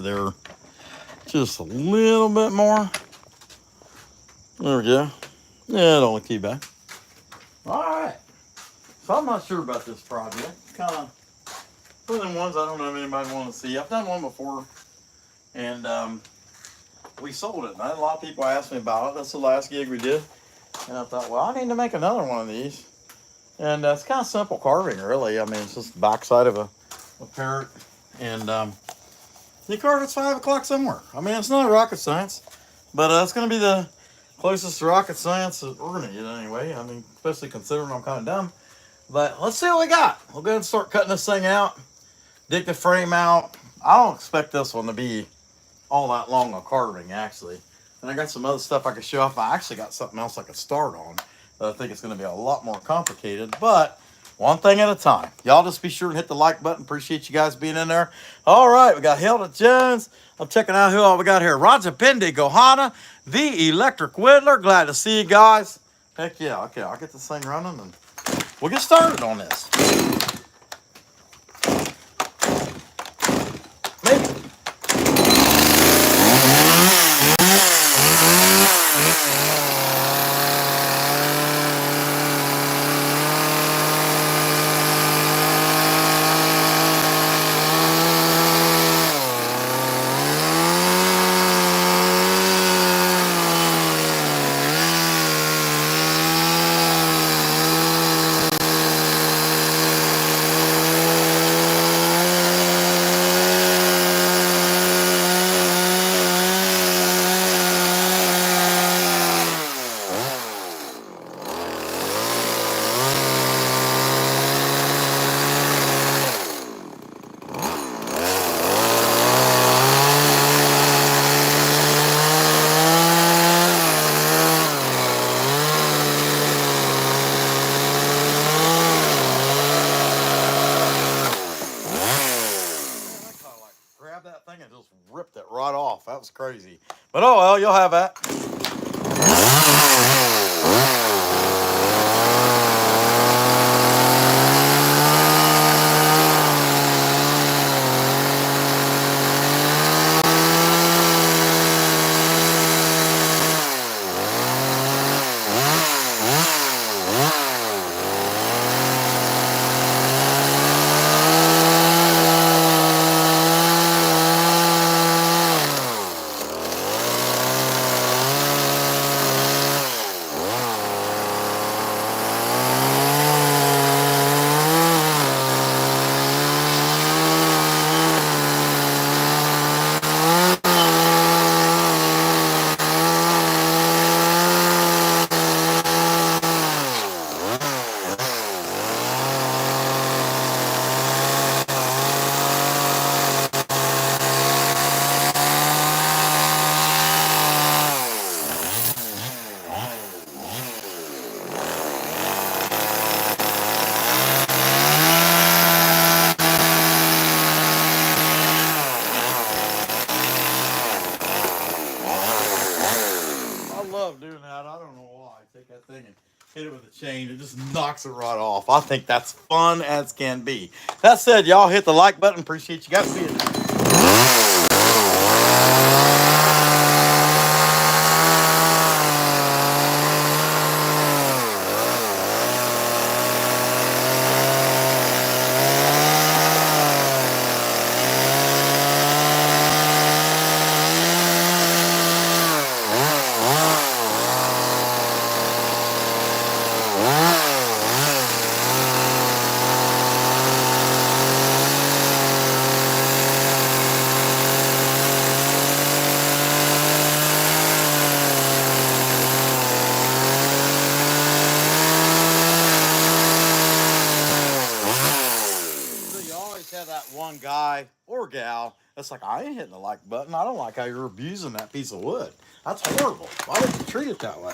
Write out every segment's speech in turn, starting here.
there just a little bit more. There we go. Yeah, it don't look too bad. All right. So I'm not sure about this project. Kind of one of them ones I don't know if anybody want to see. I've done one before, and we sold it. And I had a lot of people asked me about it. That's the last gig we did. And I thought, well, I need to make another one of these. And it's kind of simple carving, really. I mean, it's just the backside of a parrot. And you carve at 5 o'clock somewhere. I mean, it's not rocket science, but it's going to be the closest to rocket science that we're going to get anyway. I mean, especially considering I'm kind of dumb. But let's see what we got. We'll go ahead and start cutting this thing out, dig the frame out. I don't expect this one to be all that long of carving, actually. And I got some other stuff I can show off. I actually got something else I can start on that I think it's going to be a lot more complicated, but one thing at a time. Y'all just be sure and hit the like button. Appreciate you guys being in there. All right, we got Hilda Jones. I'm checking out who all we got here. Roger Pendy, Gohana, the Electric Whittler. Glad to see you guys. Heck yeah. Okay, I'll get this thing running and we'll get started on this. Maybe. That thing and just ripped it right off. That was crazy. But oh well, you'll have that. Hit it with a chain, it just knocks it right off. I think that's fun as can be. That said, y'all hit the like button. Appreciate you guys being there. One guy or gal that's like, I ain't hitting the like button. I don't like how you're abusing that piece of wood. That's horrible. Why would you treat it that way?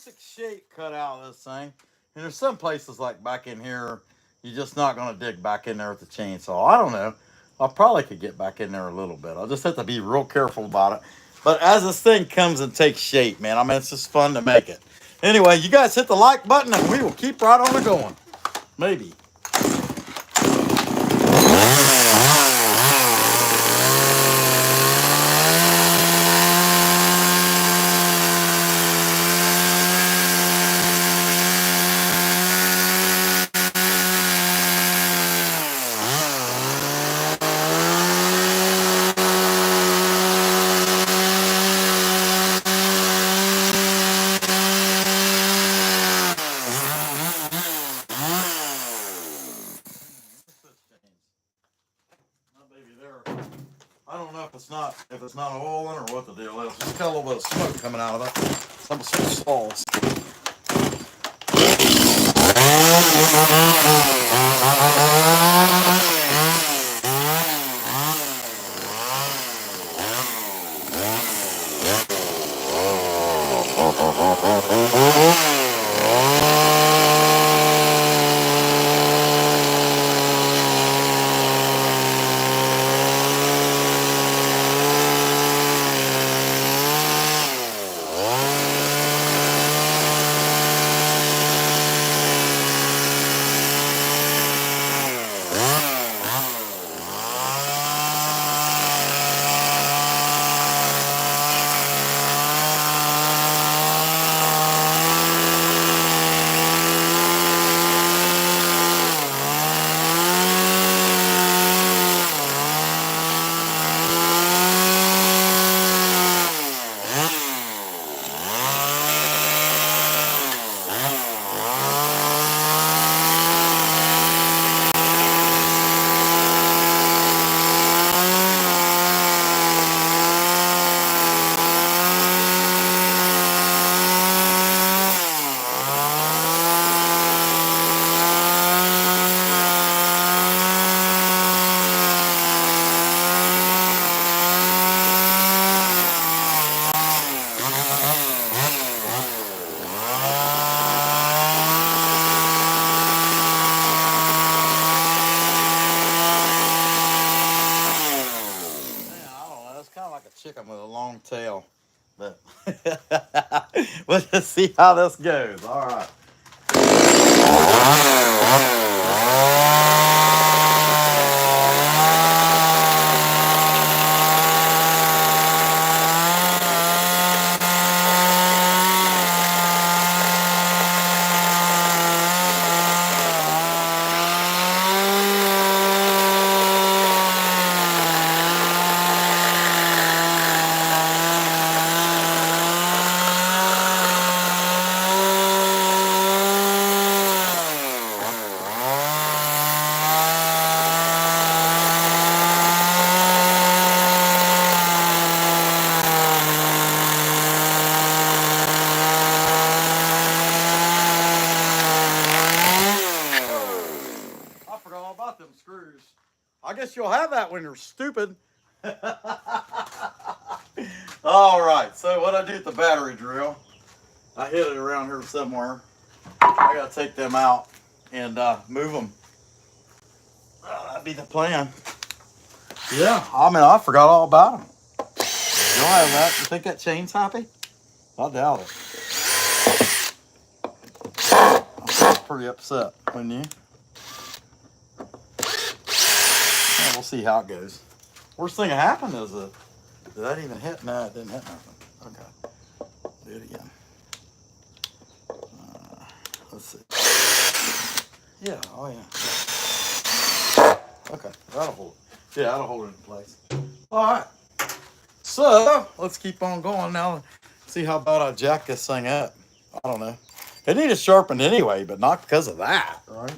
basic shape cut out of this thing. And there's some places like back in here, you're just not going to dig back in there with the chainsaw. I don't know. I probably could get back in there a little bit. I'll just have to be real careful about it. But as this thing comes and takes shape, man, I mean, it's just fun to make it. Anyway, you guys hit the like button and we will keep right on it going. Maybe. I don't know if it's not oiling or what the deal is. Just got a little bit of smoke coming out of it. Some stalls. Chicken with a long tail, but we'll just see how this goes. All right. Them screws. I guess you'll have that when you're stupid. All right, so what I do with the battery drill, I hid it around here somewhere. I gotta take them out and move them. That'd be the plan. Yeah, I mean, I forgot all about them. You don't have that? You think that chain's happy? I doubt it. I'm pretty upset, wouldn't you? We'll see how it goes. Worst thing that happened is did that even hit? No, it didn't hit nothing. Okay. Do it again. Let's see. Yeah, oh yeah. Okay, that'll hold it. Yeah, that'll hold it in place. All right. So, let's keep on going now. See how about I jack this thing up. I don't know. It needed sharpened anyway, but not because of that, right?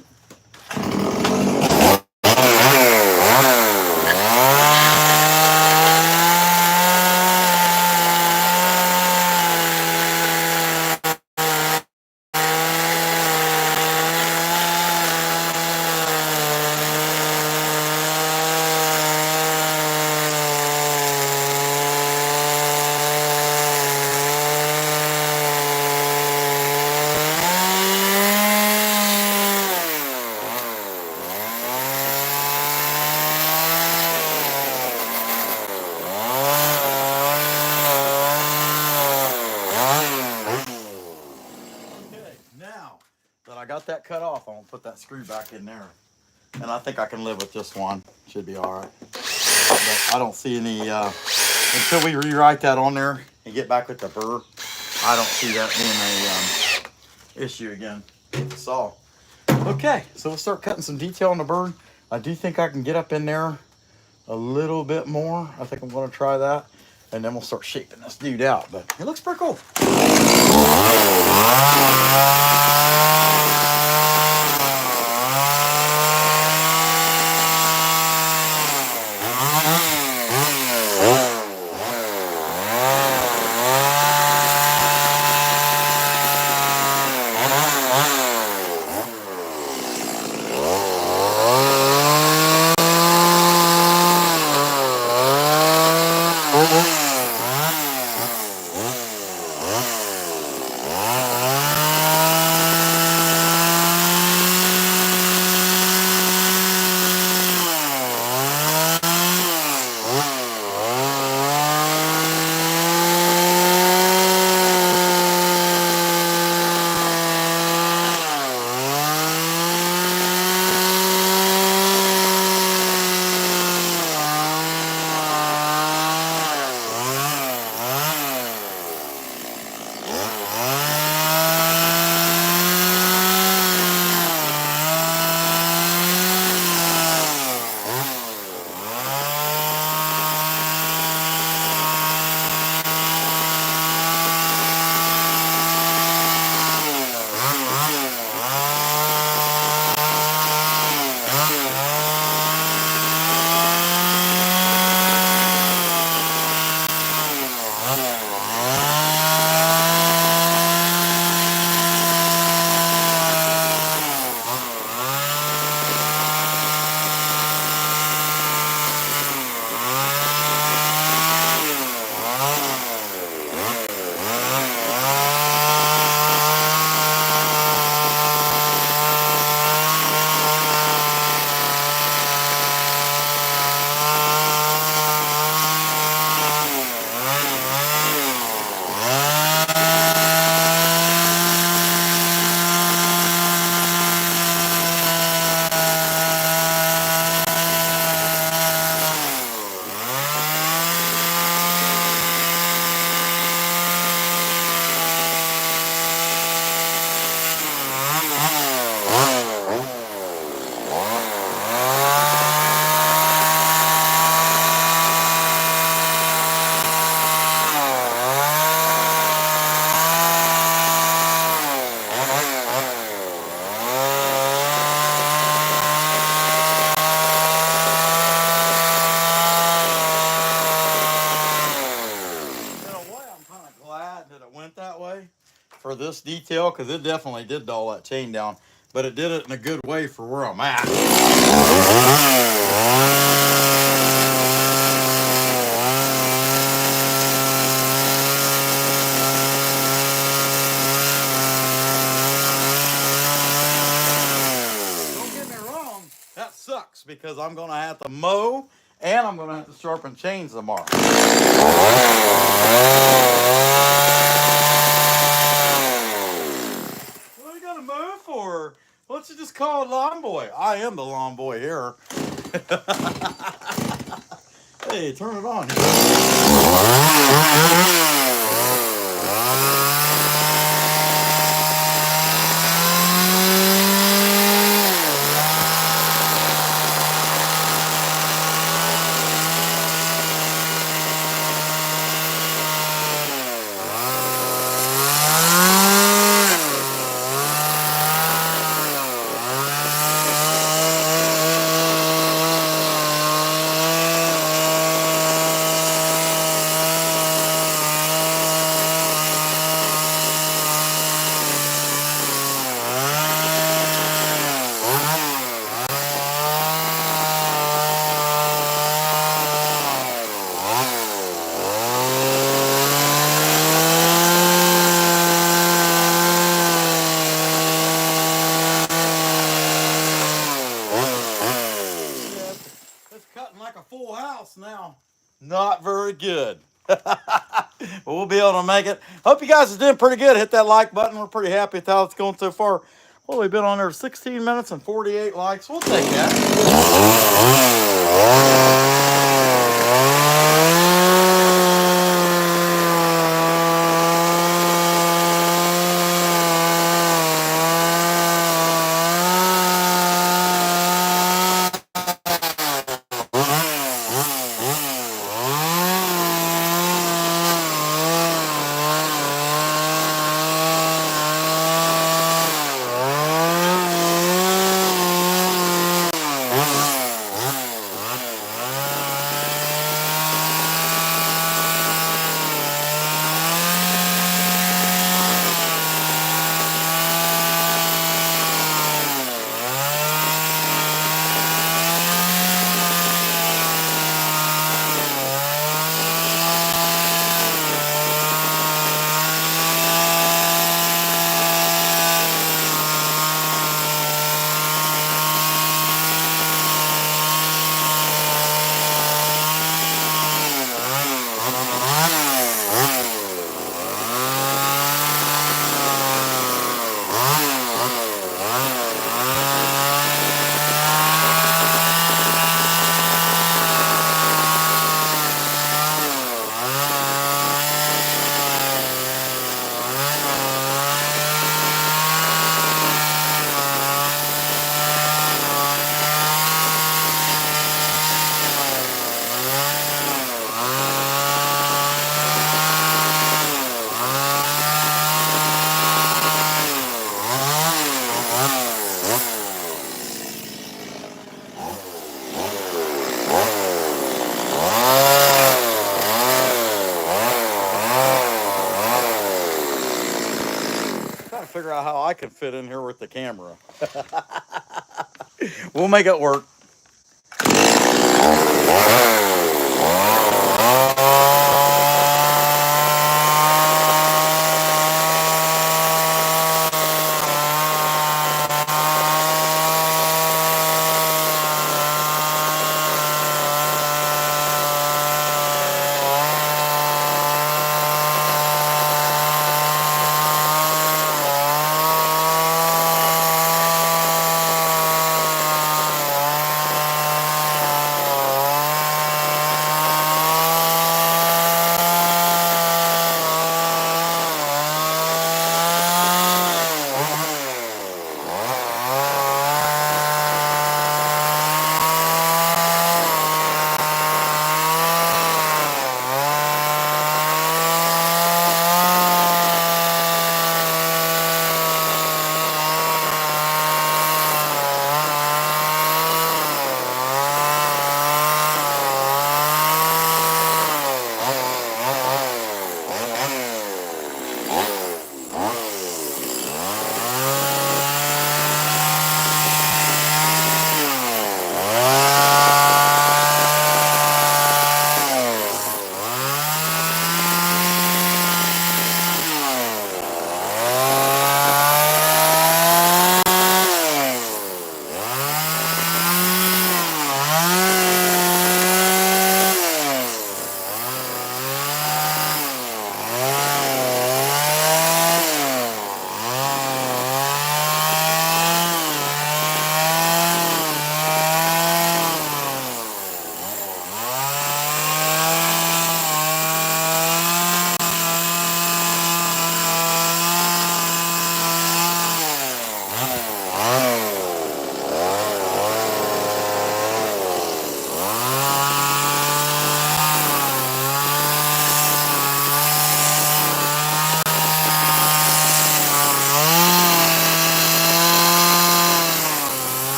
I got that cut off. I'm gonna put that screw back in there. And I think I can live with just one. Should be all right. But I don't see any, until we rewrite that on there and get back with the burr, I don't see that being a issue again with the saw. Okay, so we'll start cutting some detail on the bird. I do think I can get up in there a little bit more. I think I'm gonna try that. And then we'll start shaping this dude out, but it looks pretty cool. For this detail, because it definitely did all that chain down, but it did it in a good way for where I'm at. Don't get me wrong, that sucks because I'm going to have to mow and I'm going to have to sharpen chains tomorrow. For? Why don't you just call it Lawn Boy? I am the Lawn Boy here. Hey, turn it on. Now, not very good. We'll be able to make it. Hope you guys are doing pretty good. Hit that like button. We're pretty happy with how it's going so far. Well, we've been on there 16 minutes and 48 likes. We'll take that. Figure out how I can fit in here with the camera. We'll make it work.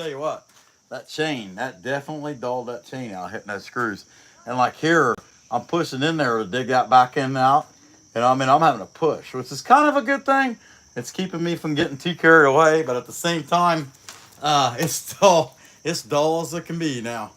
tell you what, that chain, that definitely dulled that chain out hitting those screws. And like here, I'm pushing in there to dig that back in and out. And I mean, I'm having to push, which is kind of a good thing. It's keeping me from getting too carried away, but at the same time, it's dull as it can be now.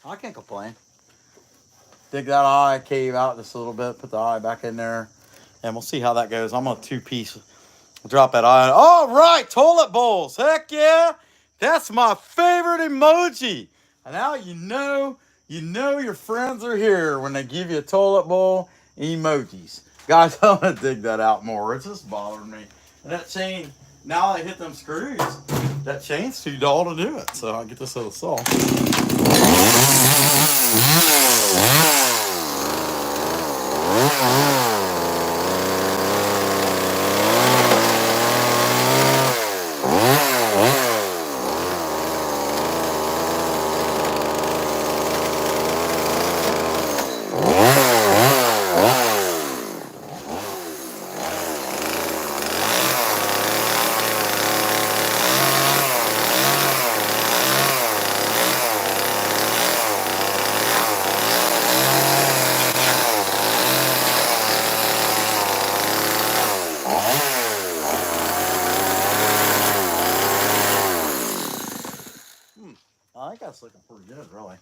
I can't complain. Dig that eye cave out just a little bit, put the eye back in there, and we'll see how that goes. I'm on 2-piece. Drop that eye. All right, toilet bowls. Heck yeah. That's my favorite emoji. And now you know your friends are here when they give you a toilet bowl emojis. Guys, I'm going to dig that out more. It's just bothering me. And that chain, now I hit them screws, that chain's too dull to do it. So I'll get this little saw. I think that's looking pretty good, really.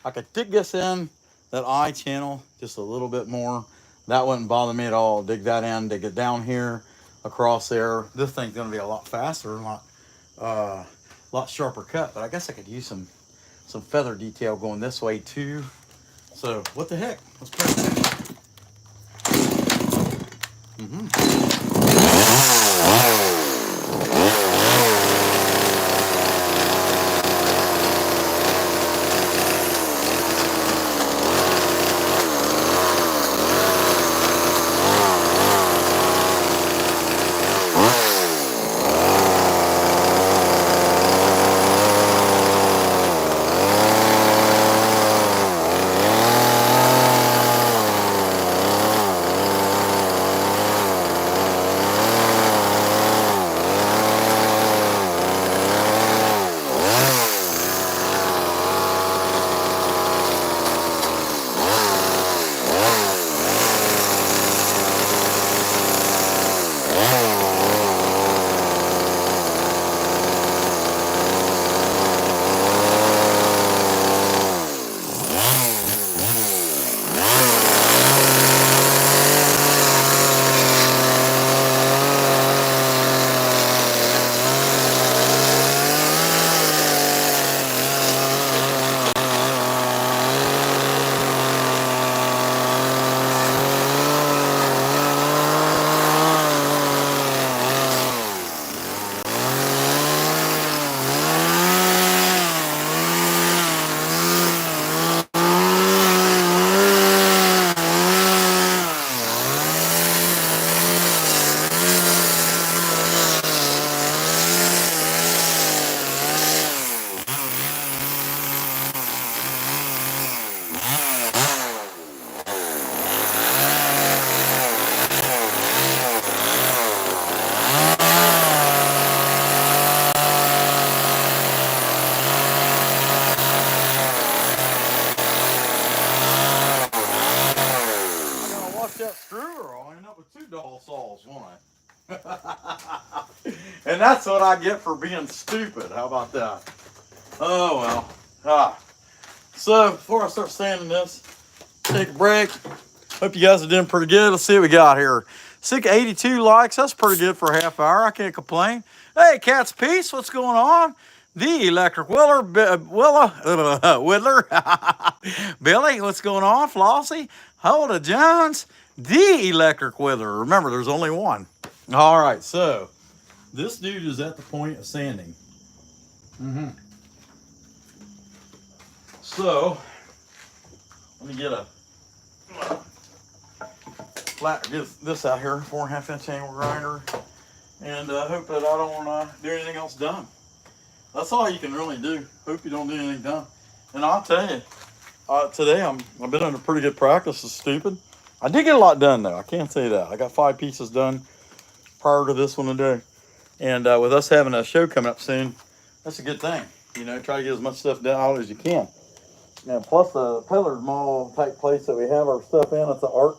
I could dig this in, that eye channel, just a little bit more. That wouldn't bother me at all. Dig that in, dig it down here, across there. This thing's going to be a lot faster, a lot sharper cut. But I guess I could use some feather detail going this way too. So what the heck? Let's press it. screw, or I'll end up with 2 dull saws, won't I? And that's what I get for being stupid. How about that? Oh well. So before I start sanding this, take a break. Hope you guys are doing pretty good. Let's see what we got here. 82 likes. That's pretty good for a half hour. I can't complain. Hey, Cat's Peace. What's going on? The Electric Whittler. Billy, what's going on? Flossie. Hulda Jones. The Electric Whittler. Remember, there's only one. All right, so this dude is at the point of sanding. So, let me get a flat, get this out here, 4.5-inch angle grinder, and hope that I don't do anything else dumb. That's all you can really do. Hope you don't do anything dumb. And I'll tell you, today I've been under pretty good practice of stupid. I did get a lot done though. I can't say that. I got 5 pieces done prior to this one today. And with us having a show coming up soon, that's a good thing. You know, try to get as much stuff done out as you can. And plus the Pillar Mall type place that we have our stuff in, it's an art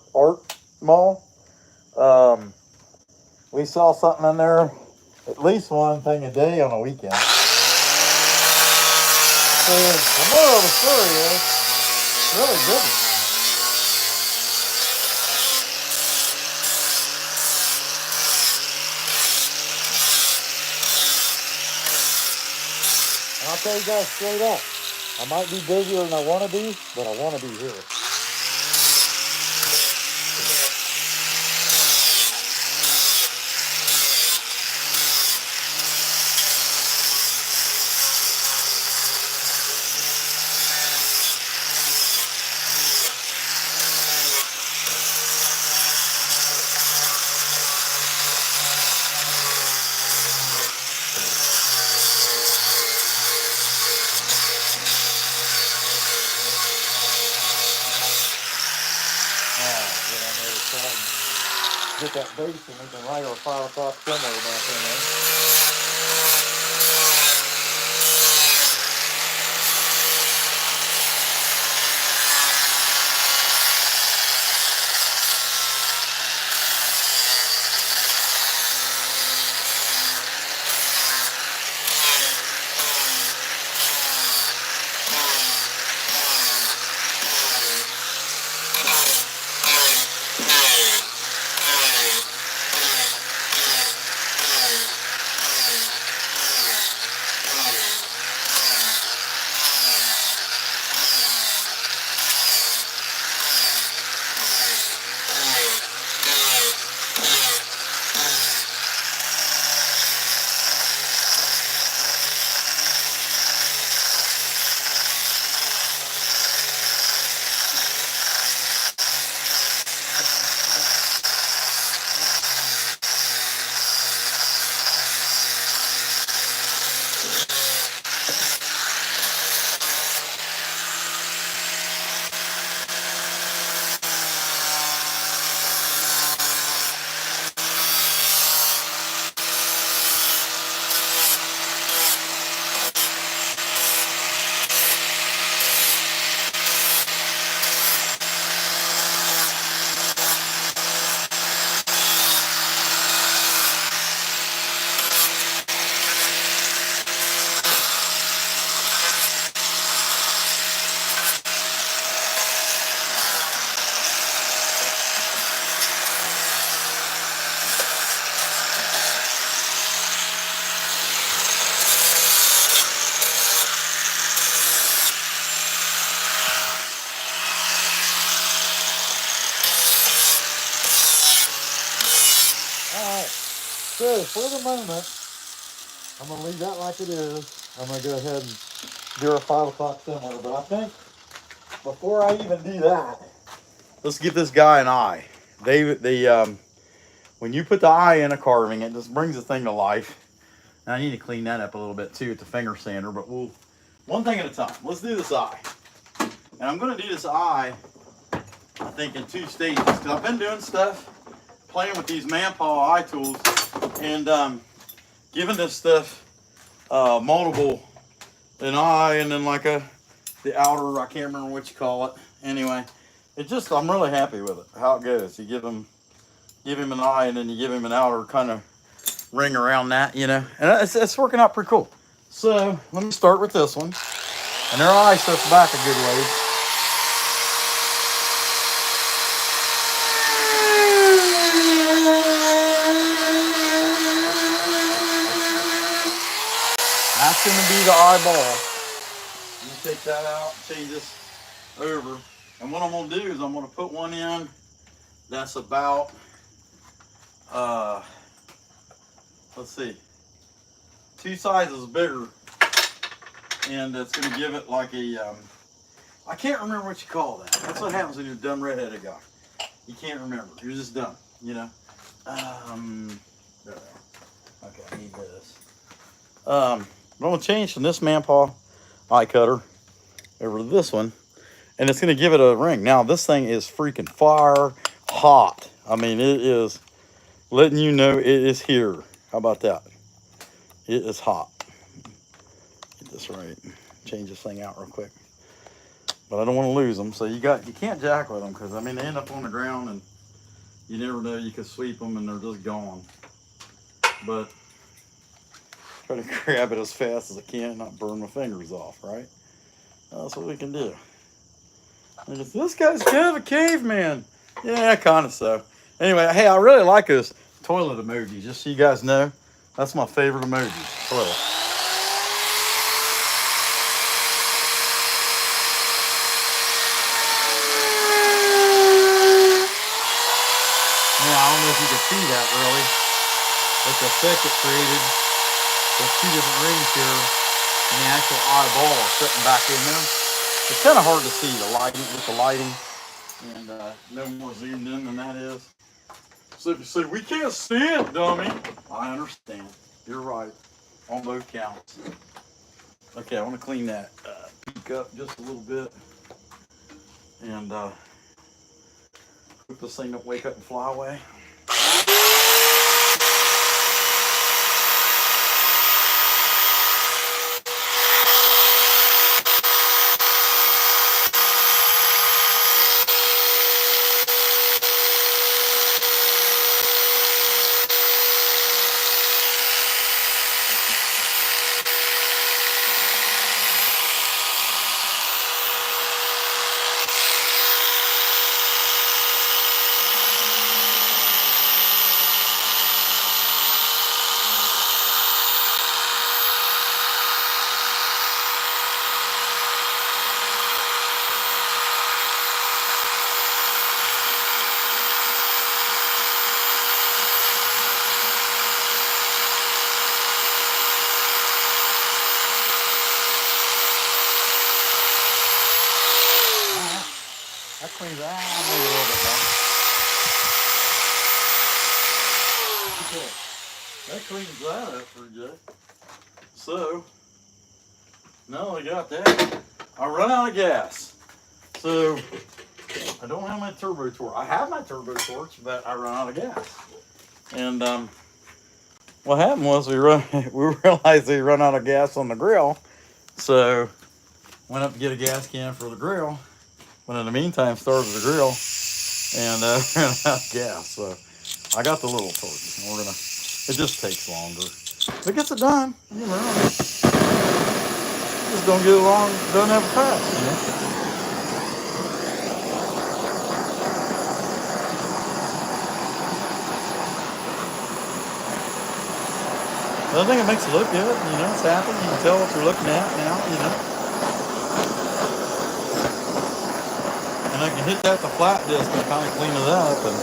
mall. We saw something in there, at least one thing a day on a weekend. So the moral of the story is, it's really good. And I'll tell you guys straight up, I might be busier than I want to be, but I want to be here. Get that base and we can write our 5 o'clock somewhere back in there. So for the moment, I'm going to leave that like it is. I'm going to go ahead and do our 5 o'clock similar. But I think before I even do that, let's give this guy an eye. When you put the eye in a carving, it just brings the thing to life. And I need to clean that up a little bit too with the finger sander, but we'll one thing at a time. Let's do this eye. And I'm going to do this eye, I think, in 2 stages, because I've been doing stuff, playing with these man-paw eye tools, and giving this stuff multiple, an eye, and then like the outer, I can't remember what you call it. Anyway, it just, I'm really happy with it, how it goes. You give him an eye, and then you give him an outer kind of ring around that, you know, and it's working out pretty cool. So let me start with this one, and their eye sets back a good ways. That's going to be the eyeball. Let me take that out, change this over. And what I'm going to do is I'm going to put one in that's about, let's see, 2 sizes bigger. And that's going to give it like a, I can't remember what you call that. That's what happens when you're a dumb redheaded guy. You can't remember. You're just dumb, you know. There. Okay, I need this. I'm going to change from this Manpaw eye cutter over to this one, and it's going to give it a ring. Now, this thing is freaking fire hot. I mean, it is letting you know it is here. How about that? It is hot. Get this right. Change this thing out real quick. But I don't want to lose them, so you can't jack with them, because I mean they end up on the ground and you never know, you can sweep them and they're just gone. But try to grab it as fast as I can and not burn my fingers off, right? That's what we can do. And if this guy's kind of a caveman. Yeah, kind of so. Anyway, hey, I really like this toilet emoji, just so you guys know. That's my favorite emoji, toilet. I don't know if you can see that really, but the effect it created, there's 2 different rings here, and the actual eyeball is sitting back in there. It's kind of hard to see the lighting with the lighting, and no more zoomed in than that is. So if you say, we can't see it, dummy, I understand. You're right, on both counts. Okay, I want to clean that peak up just a little bit, and hope this thing don't wake up and fly away. That cleans that out maybe a little bit more. Okay. That cleans that up pretty good. So, now I got that, I run out of gas. So, I don't have my turbo torch. I have my turbo torch, but I run out of gas. And what happened was we realized we run out of gas on the grill. So, went up to get a gas can for the grill. But in the meantime, started the grill and ran out of gas. So I got the little torch. And it just takes longer. But it gets it done. You know, just don't get it long, doesn't have it fast, you know. But I think it makes it look good. You know, it's happy. You can tell what you're looking at now, you know. I can hit that with the flat disc and kind of clean it up, and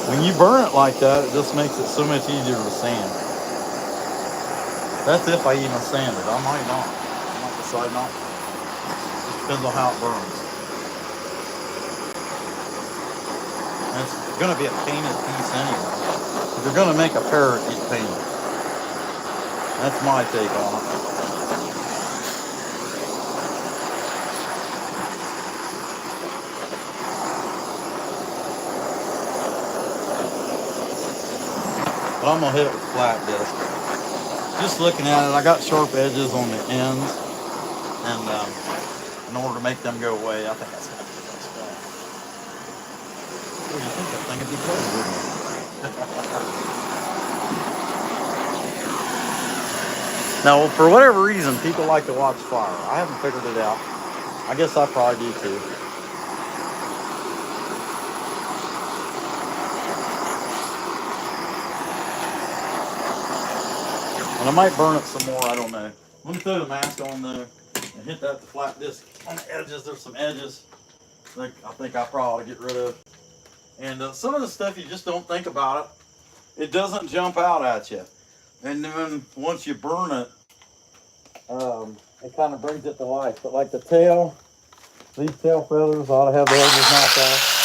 when you burn it like that, it just makes it so much easier to sand. That's if I even sand it. I might not. I might decide not. Just depends on how it burns. And it's going to be a painted piece anyway. If you're going to make a parrot, get painted. That's my take on it. But I'm going to hit it with flat disc. Just looking at it, I got sharp edges on the ends. And in order to make them go away, I think that's going to be the best way. thing would be closed, wouldn't it? Now, for whatever reason, people like to watch fire. I haven't figured it out. I guess I probably do too. And I might burn it some more, I don't know. Let me throw the mask on though and hit that with the flat disc on the edges. There's some edges I think I probably ought to get rid of. And some of the stuff you just don't think about it. It doesn't jump out at you. And then once you burn it, it kind of brings it to life. But like the tail, these tail feathers ought to have the edges knocked off.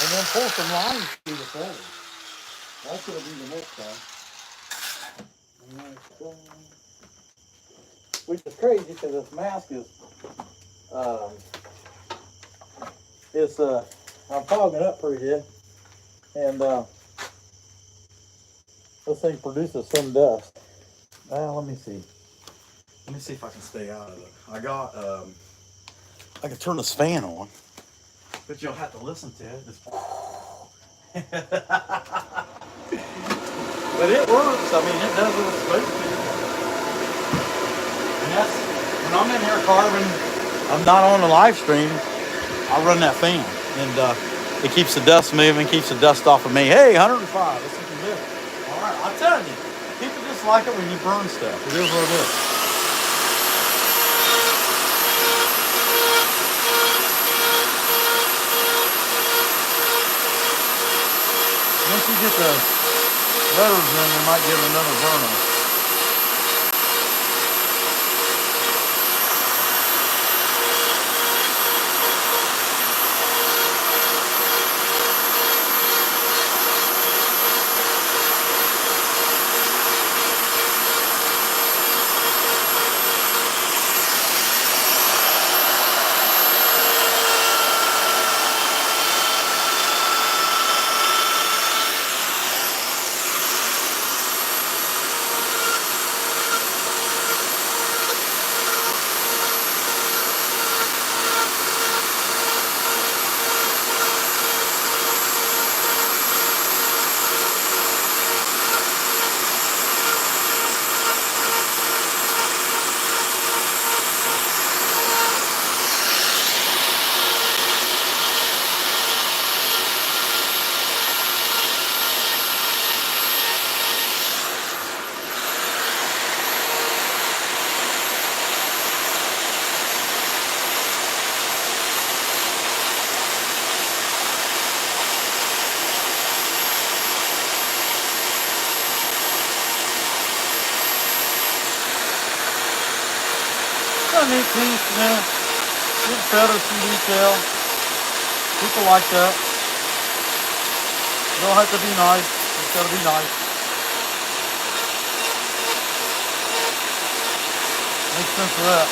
And then pull some lines through the feathers. That's going to be the next time. Which is crazy because this mask is, I'm fogging up pretty good. And this thing produces some dust. Let me see. Let me see if I can stay out of it. I can turn this fan on, but you'll have to listen to it. But it works. I mean, it does what it's supposed to. And that's, when I'm in here carving, I'm not on the live stream, I run that fan. And it keeps the dust moving, keeps the dust off of me. Hey, 105, that's looking good. All right, I'm telling you, people just like it when you burn stuff. It is what it is. Once you get the letters in, you might give it another burn. Neat piece, man. Good feathers, some detail. People like that. You don't have to be nice. It's got to be nice. Makes sense of that.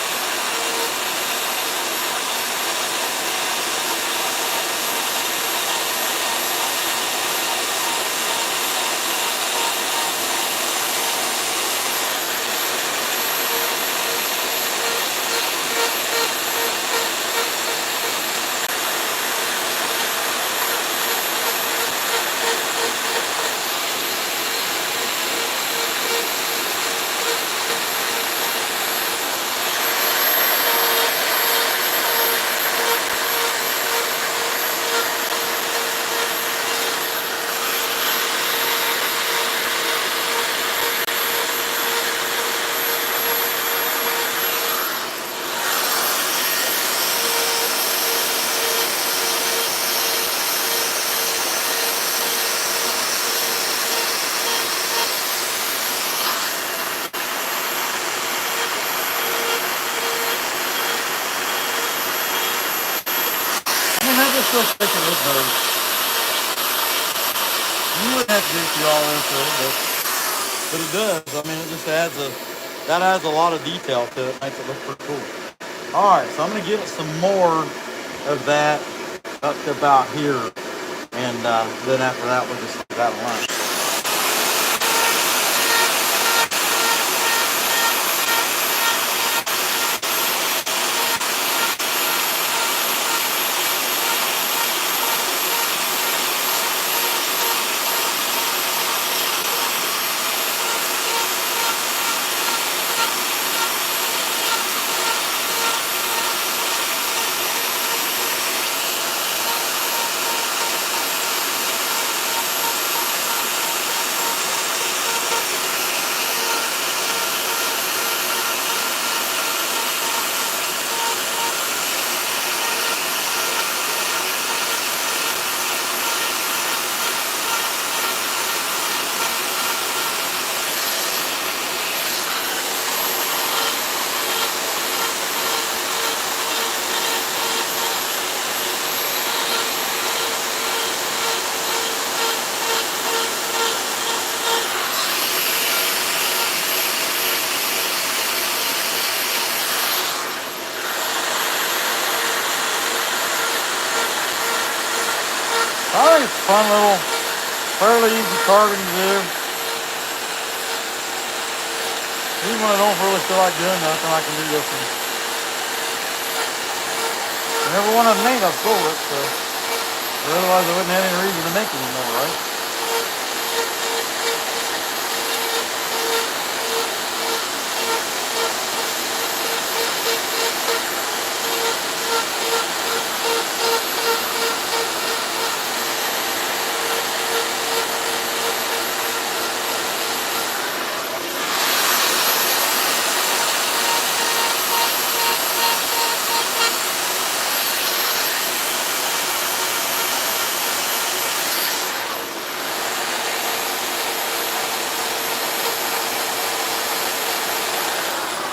Still sticking with those. You wouldn't have to do all into it, but it does. I mean, it just adds a lot of detail to it. Makes it look pretty cool. All right, so I'm gonna give it some more of that up to about here, and then after that we'll just leave that alone. fun little, fairly easy carving to do. Even when I don't really feel like doing nothing, I can do this one. And every one of them made, I've sold it, so otherwise I wouldn't have any reason to make anymore, right?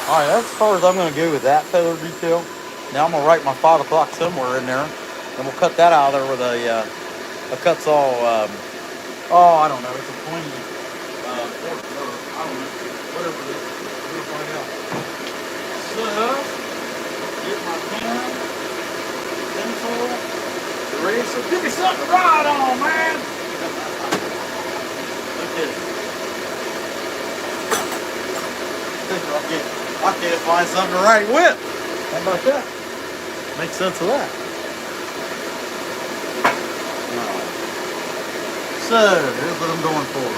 Alright, that's as far as I'm going to go with that feather detail. Now I'm going to write my 5 o'clock somewhere in there. And we'll cut that out of there with a cuts all, oh, I don't know, it's a pointy, or, I don't know, whatever it is. We're going to find out. So, get my pen, pencil, eraser. Give me something to write on, man! Okay. I can't find something to write with. How about that? Make sense of that. Right. So, here's what I'm going for.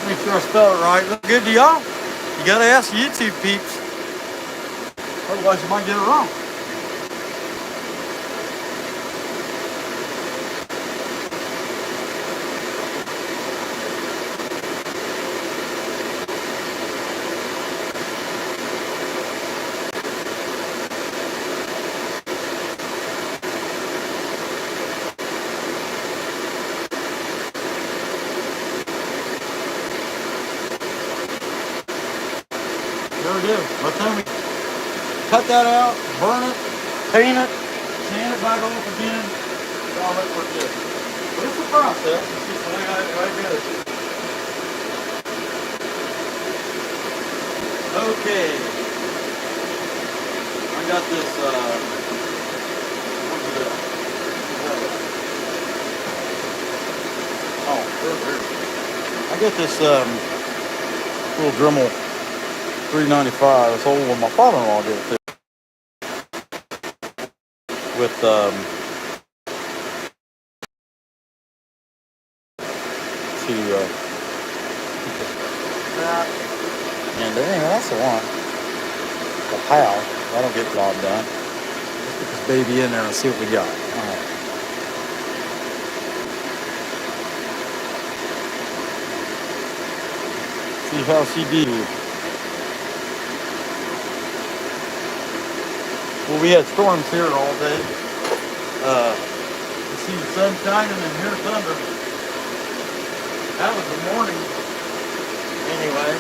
Make sure I spell it right. Look good to y'all? You gotta ask YouTube peeps. Otherwise you might get it wrong. There we go. By the time we cut that out, burn it, paint it, sand it back off again, all that work good. But it's a process. It's just the way I goes. Okay. I got this, what is that? Oh, there. I got this, little Dremel 395. It's old one my father-in-law did it too. With and anyway, that's the one. The PAL. That'll get a lot done. Let's get this baby in there and see what we got. All right. See how she did. Well, we had storms here all day. You see the sun shining and hear thunder. That was the morning. Anyway,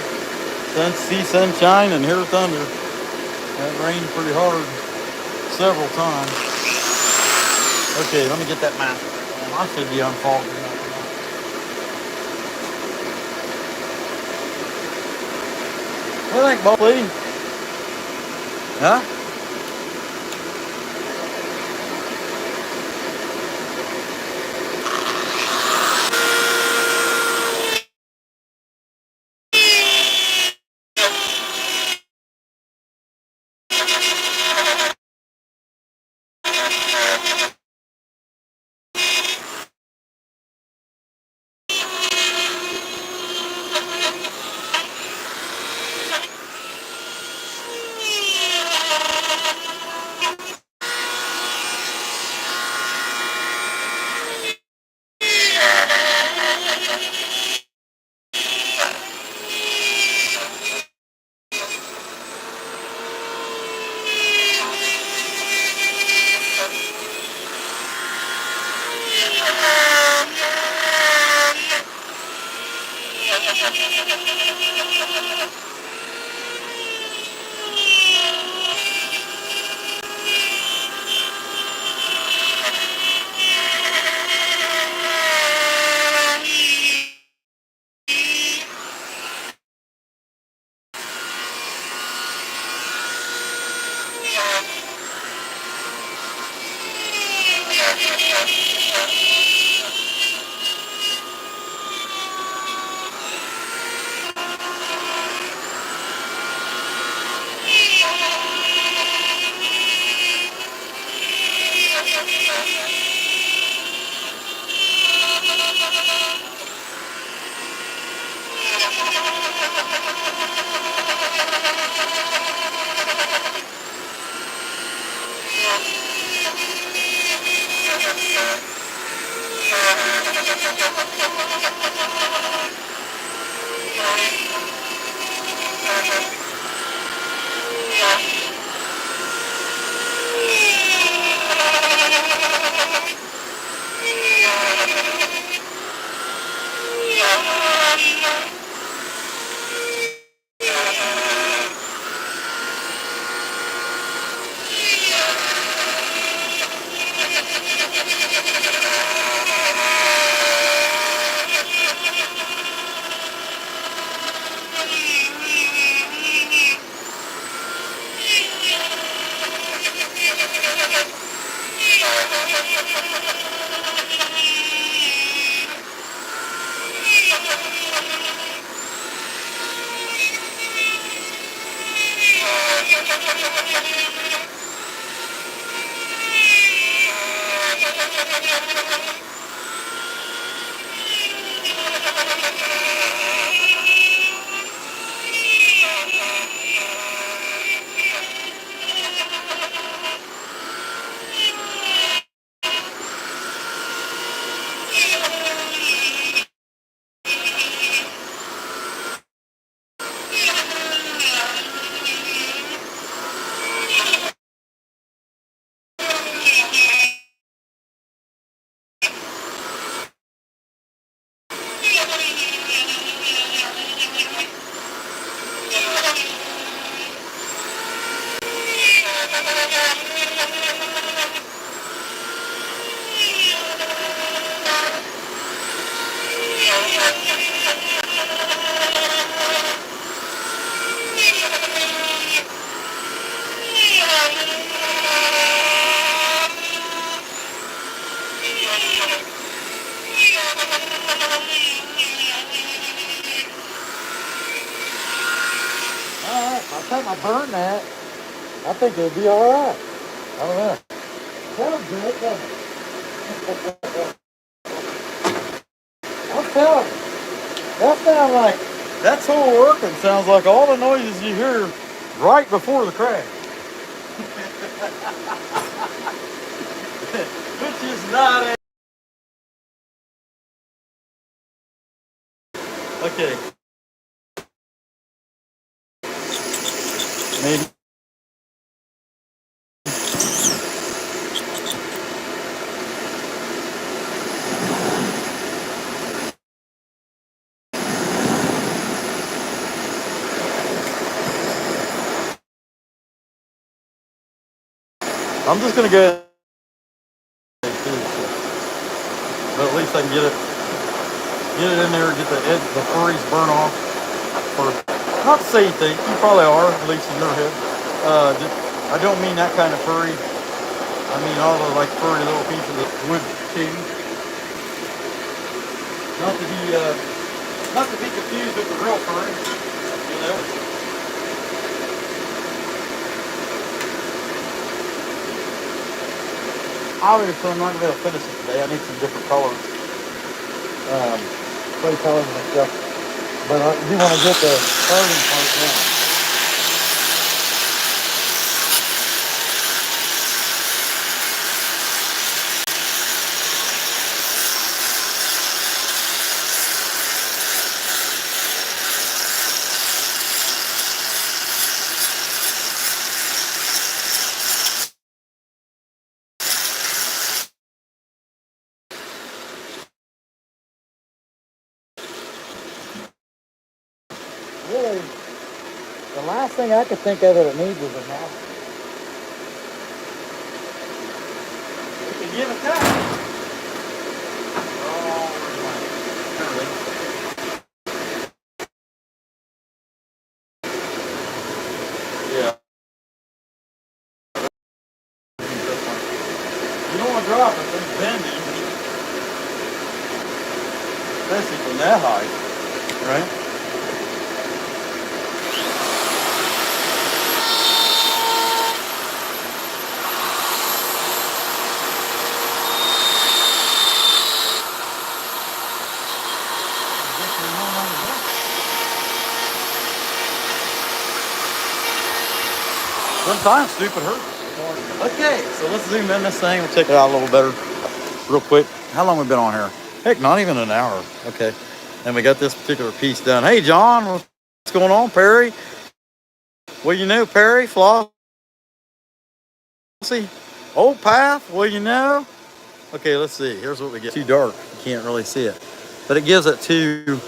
see sunshine and hear thunder. That rained pretty hard several times. Okay, let me get that mask. I should be unfolding. What do you think, boss lady? Huh? By the time I burn that, I think it'll be all right. I don't know. Sounds good, doesn't it? I'm telling you, that sounds like, that's whole working sounds like all the noises you hear right before the crash. Which is not a... Okay. Maybe. I'm just gonna go, but at least I can get it in there, get the furries burn off. Or not to say you think, you probably are, at least in your head. I don't mean that kind of furry. I mean all the like furry little pieces of wood too. Not to be confused with the real furry, you know. Obviously, I'm not going to be able to finish it today. I need some different colors, clay colors and stuff. But I do want to get the starting part down. really, the last thing I could think of that it needs is a mouse. We can give it that. Yeah. You don't want to drop it, it's bending. Especially from that height, right? Sometimes stupid hurts. Okay, so let's zoom in this thing. We'll check it out a little better real quick. How long have we been on here? Heck, not even an hour. Okay. And we got this particular piece done. Hey, John, what's going on, Perry? Well, you know, Perry, Flossie, Old Path, well, you know. Okay, let's see. Here's what we get. Too dark. You can't really see it. But it gives it to,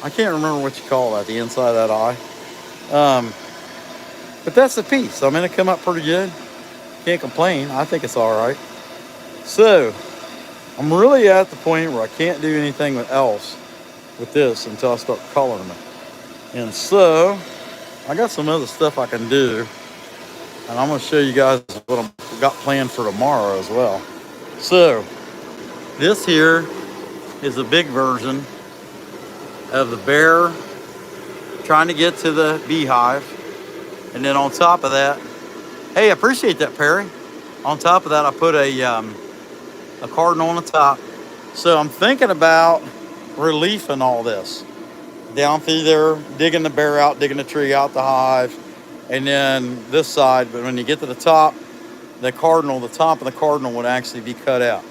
I can't remember what you call that, the inside of that eye. But that's the piece. I mean, it come up pretty good. Can't complain. I think it's all right. So, I'm really at the point where I can't do anything else with this until I start coloring it. And so, I got some other stuff I can do. And I'm going to show you guys what I've got planned for tomorrow as well. So, this here is a big version of the bear trying to get to the beehive. And then on top of that, hey, I appreciate that, Perry. On top of that, I put a cardinal on the top. So I'm thinking about reliefing all this. Down through there, digging the bear out, digging the tree out the hive. And then this side, but when you get to the top, the top of the cardinal would actually be cut out.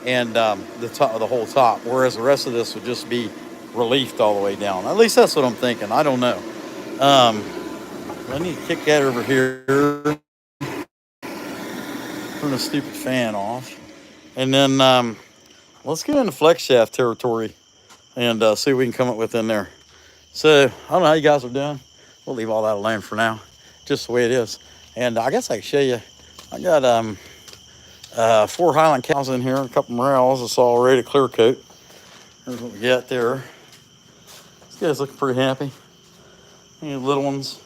And the top of the whole top. Whereas the rest of this would just be reliefed all the way down. At least that's what I'm thinking. I don't know. I need to kick that over here. Turn the stupid fan off. And then let's get into flex shaft territory and see what we can come up with in there. So, I don't know how you guys are doing. We'll leave all that alone for now. Just the way it is. And I guess I can show you. I got 4 Highland cows in here, a couple morels. It's all ready to clear coat. Here's what we got there. These guys looking pretty happy. These little ones.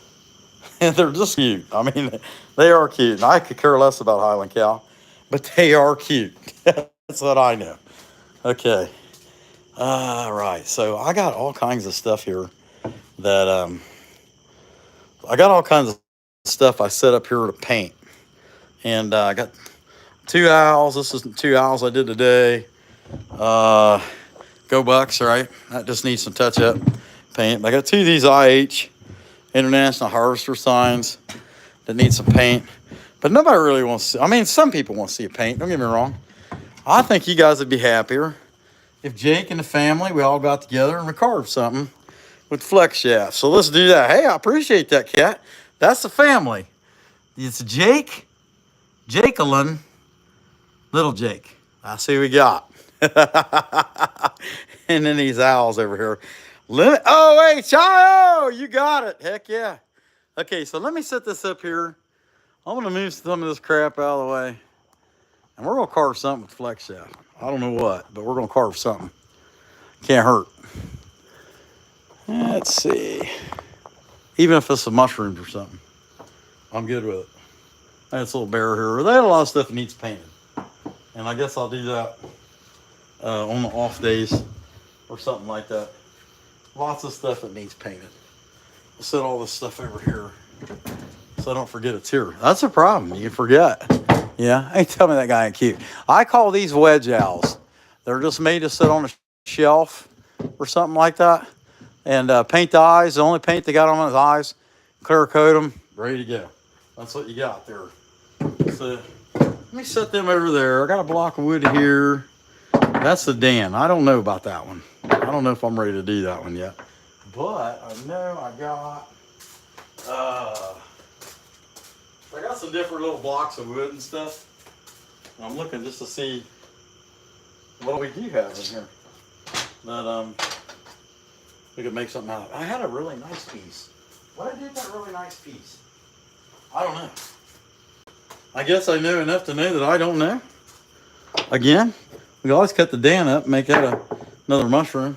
And they're just cute. I mean, they are cute. And I could care less about Highland cow, but they are cute. That's what I know. Okay. All right. So I got all kinds of stuff here that I got all kinds of stuff I set up here to paint. And I got 2 owls. This is 2 owls I did today. Go Bucks, right? That just needs some touch up paint. I got 2 of these IH International Harvester signs that need some paint. But nobody really wants to see, I mean, some people want to see a paint, don't get me wrong. I think you guys would be happier if Jake and the family, we all got together and we carved something with flex shafts. So let's do that. Hey, I appreciate that, cat. That's the family. It's Jake, Jakelin, little Jake. I see we got. And then these owls over here. Oh, hey, Chayo, you got it. Heck yeah. Okay, so let me set this up here. I'm going to move some of this crap out of the way. And we're going to carve something with flex shaft. I don't know what, but we're going to carve something. Can't hurt. Let's see. Even if it's some mushrooms or something, I'm good with it. That's a little bear here. They had a lot of stuff that needs painted. And I guess I'll do that on the off days or something like that. Lots of stuff that needs painted. I'll set all this stuff over here so I don't forget it's here. That's a problem. You forget. Yeah. Hey, tell me that guy ain't cute. I call these wedge owls. They're just made to sit on a shelf or something like that. And paint the eyes. The only paint they got on his eyes. Clear coat them. Ready to go. That's what you got there. So let me set them over there. I got a block of wood here. That's the Dan. I don't know about that one. I don't know if I'm ready to do that one yet. But I know I got some different little blocks of wood and stuff. And I'm looking just to see what we do have in here. But we could make something out of it. I had a really nice piece. What I did that really nice piece? I don't know. I guess I knew enough to know that I don't know. Again, we always cut the Dan up and make that another mushroom.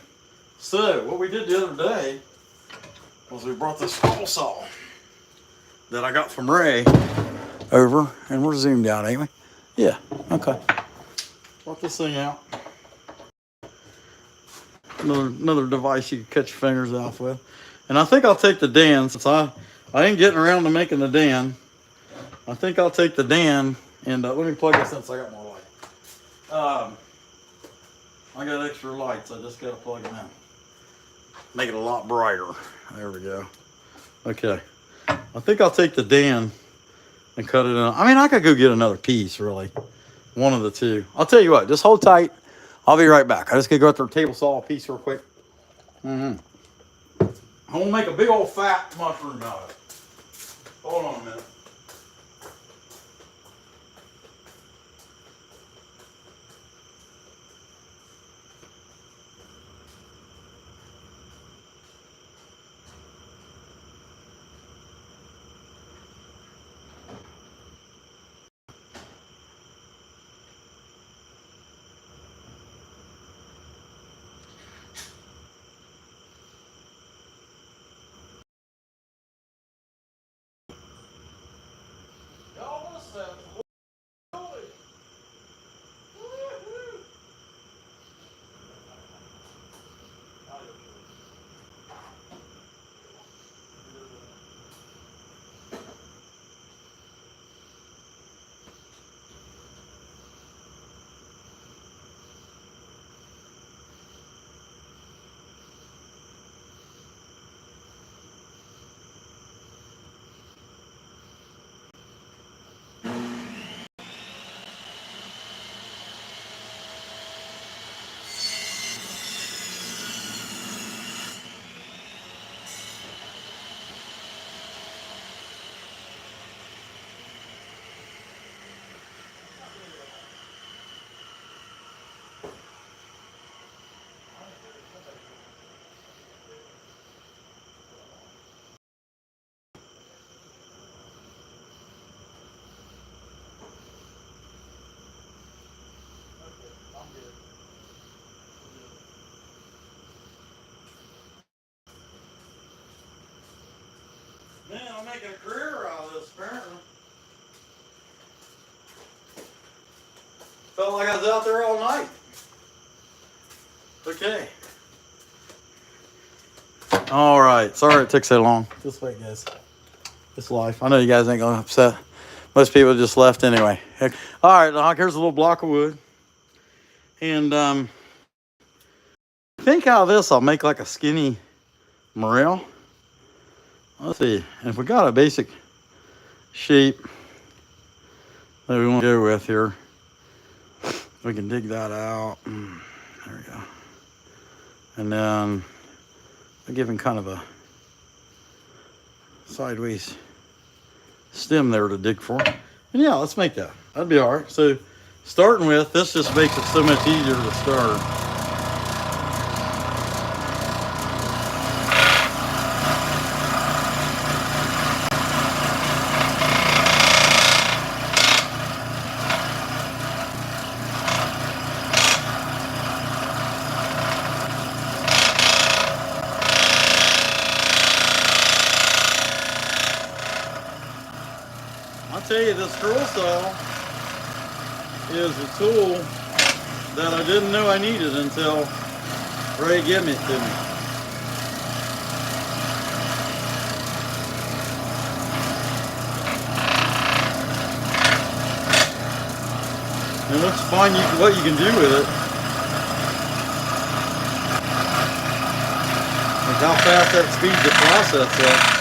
So what we did the other day was we brought this scroll saw that I got from Ray over, and we're zoomed out, ain't we? Yeah, okay. Brought this thing out. Another device you can cut your fingers off with. And I think I'll take the Dan, since I ain't getting around to making the Dan. I think I'll take the Dan and let me plug this in so I got more light. I got extra lights, I just gotta plug them in. Make it a lot brighter. There we go. Okay. I think I'll take the Dan and cut it in. I mean, I could go get another piece, really. One of the two. I'll tell you what, just hold tight. I'll be right back. I just gotta go out there and table saw a piece real quick. I'm gonna make a big old fat mushroom out of it. Hold on a minute. Man, I'm making a career out of this, apparently. Felt like I was out there all night. Okay. All right. Sorry it took so long. This way, guys. It's life. I know you guys ain't gonna upset. Most people just left anyway. All right, Doc, here's a little block of wood. And I think out of this I'll make like a skinny morel. Let's see. And if we got a basic shape that we want to go with here, we can dig that out. There we go. And then I'm giving kind of a sideways stem there to dig for. And yeah, let's make that. That'd be all right. So starting with, this just makes it so much easier to start. I'll tell you, this scroll saw is a tool that I didn't know I needed until Ray gave it to me. And once you find what you can do with it, like how fast that speeds the process up.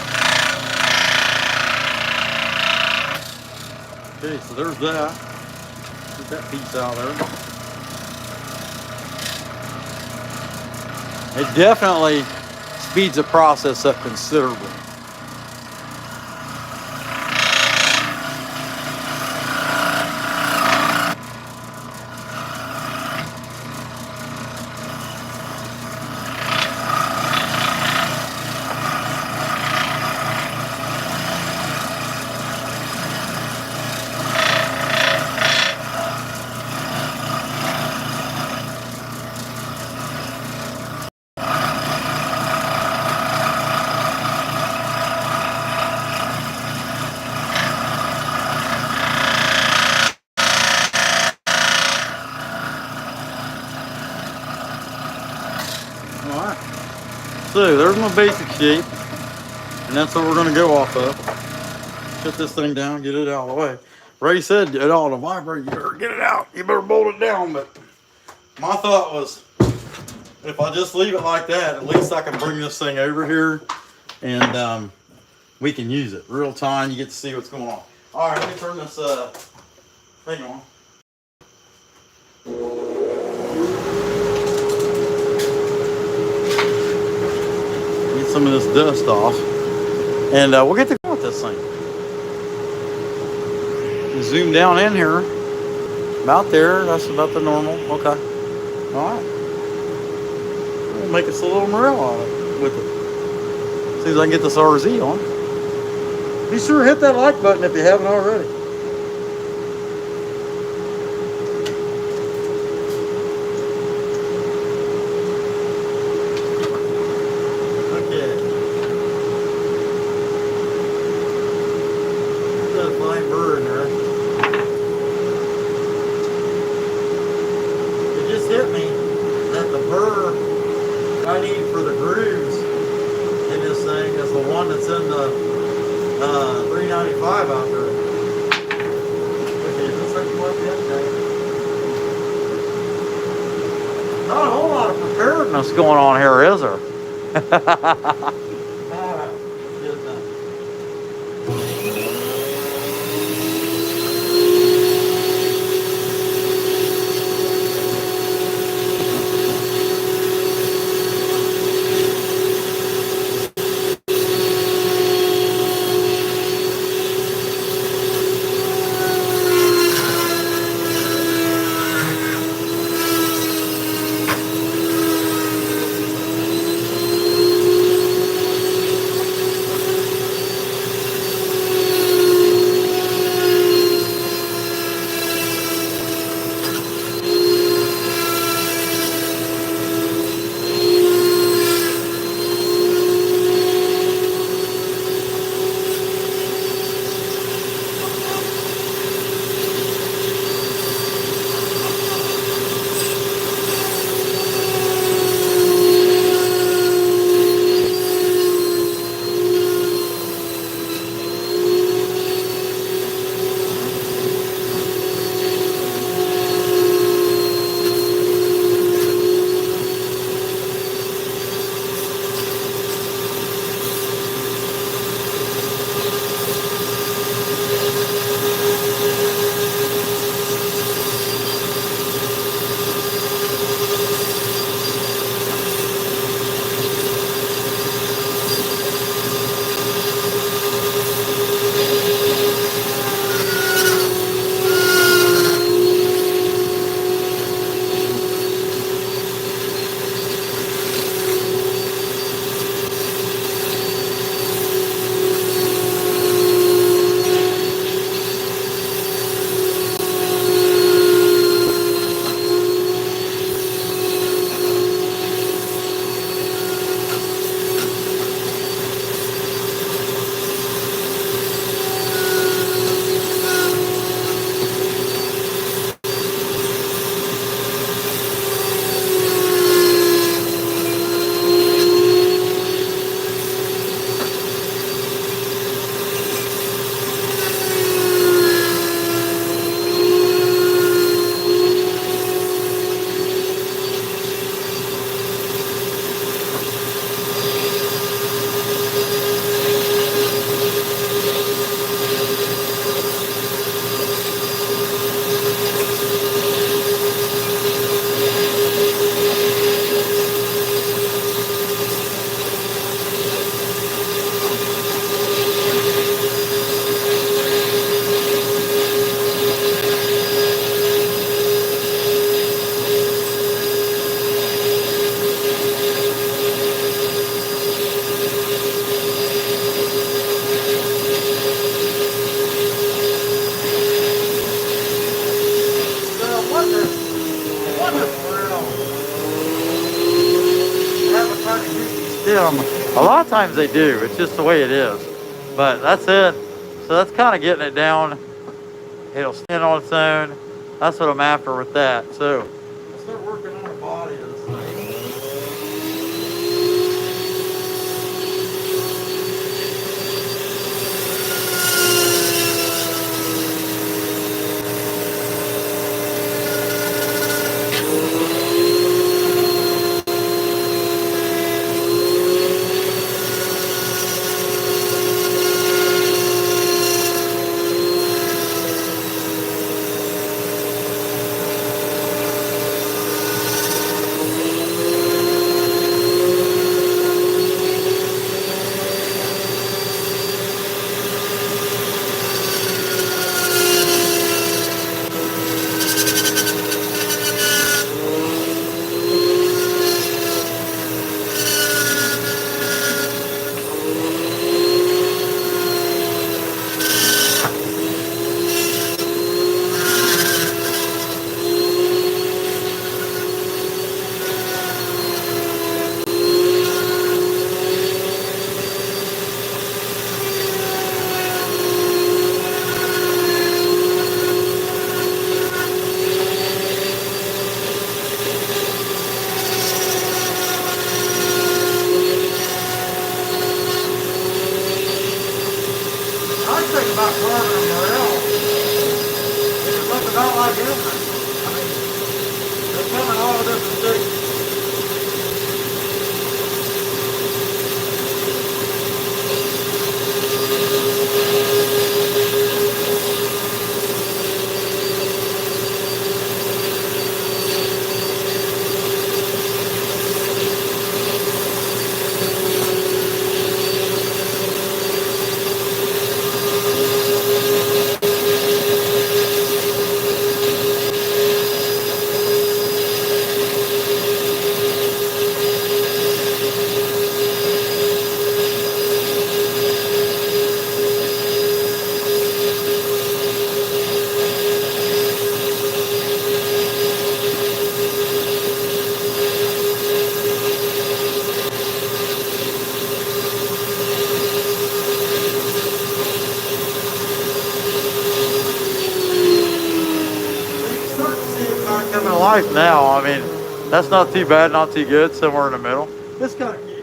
Okay, so there's that. Get that piece out there. It definitely speeds the process up considerably. So there's my basic shape, and that's what we're gonna go off of. Put this thing down, get it out of the way. Ray said it ought to vibrate. You better get it out. You better bolt it down. But my thought was, if I just leave it like that, at least I can bring this thing over here, and we can use it real time. You get to see what's going on. All right, let me turn this thing on. Get some of this dust off, and we'll get to go with this thing. Zoom down in here, about there. That's about the normal. Okay. All right. We'll make us a little morale on it with it. See if I can get this RZ on. Be sure to hit that like button if you haven't already. Okay. There's a fine bird in there. It just hit me that the burr I need for the grooves in this thing is the one that's in the 395 out there. Okay, looks like you want that. Not a whole lot of preparedness going on here, is there? Alright, good enough. A lot of times they do. It's just the way it is. But that's it. So that's kind of getting it down. It'll stand on its own. That's what I'm after with that. So let's start working on the body of this thing. about carving them around. It's look about like everything. I mean, they come in all different shapes. Coming to life now. I mean, that's not too bad, not too good, somewhere in the middle. It's kind of cute.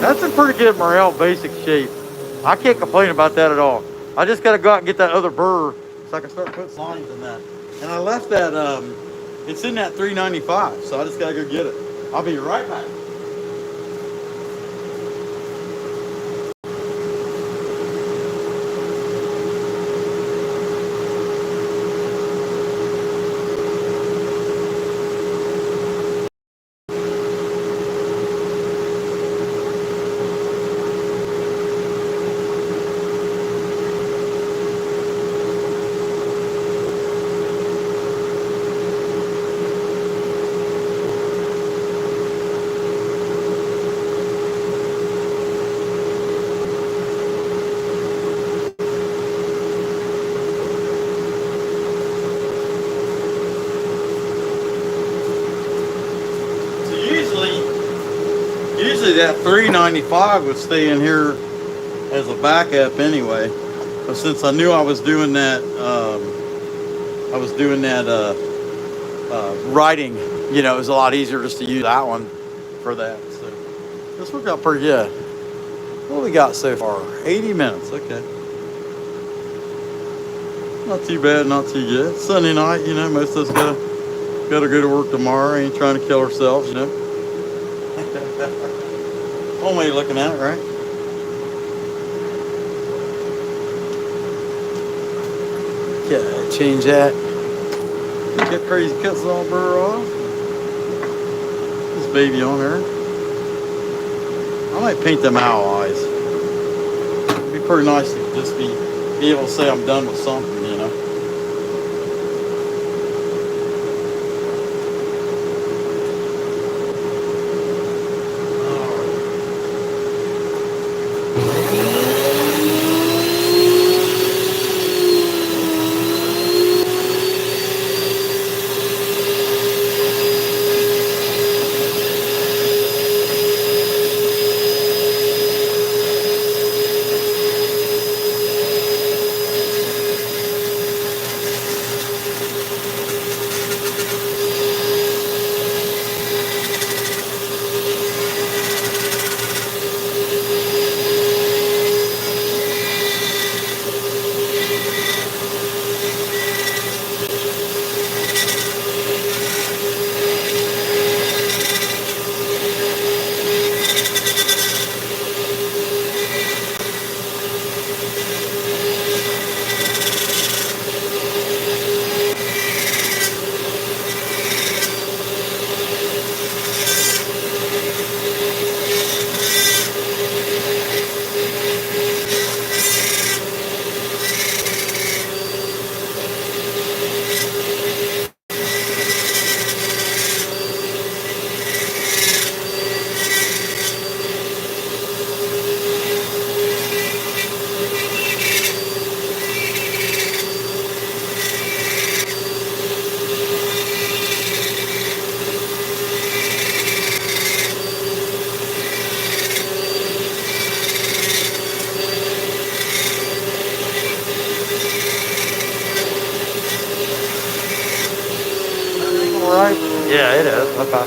That's in pretty good morale, basic shape. I can't complain about that at all. I just got to go out and get that other burr so I can start putting lines in that. And I left that, it's in that 395, so I just got to go get it. I'll be right back. Usually that 395 would stay in here as a backup anyway. But since I knew I was doing that, writing, you know, it was a lot easier just to use that one for that. So this worked out pretty good. What we got so far? 80 minutes, okay. Not too bad, not too good. Sunday night, you know, most of us gotta go to work tomorrow. Ain't trying to kill ourselves, you know. One way you're looking at it, right? Yeah, change that. Get crazy cuts all burr off. This baby on there. I might paint them owl eyes. It'd be pretty nice to just be able to say I'm done with something, you know. Right? Yeah, it is. Okay.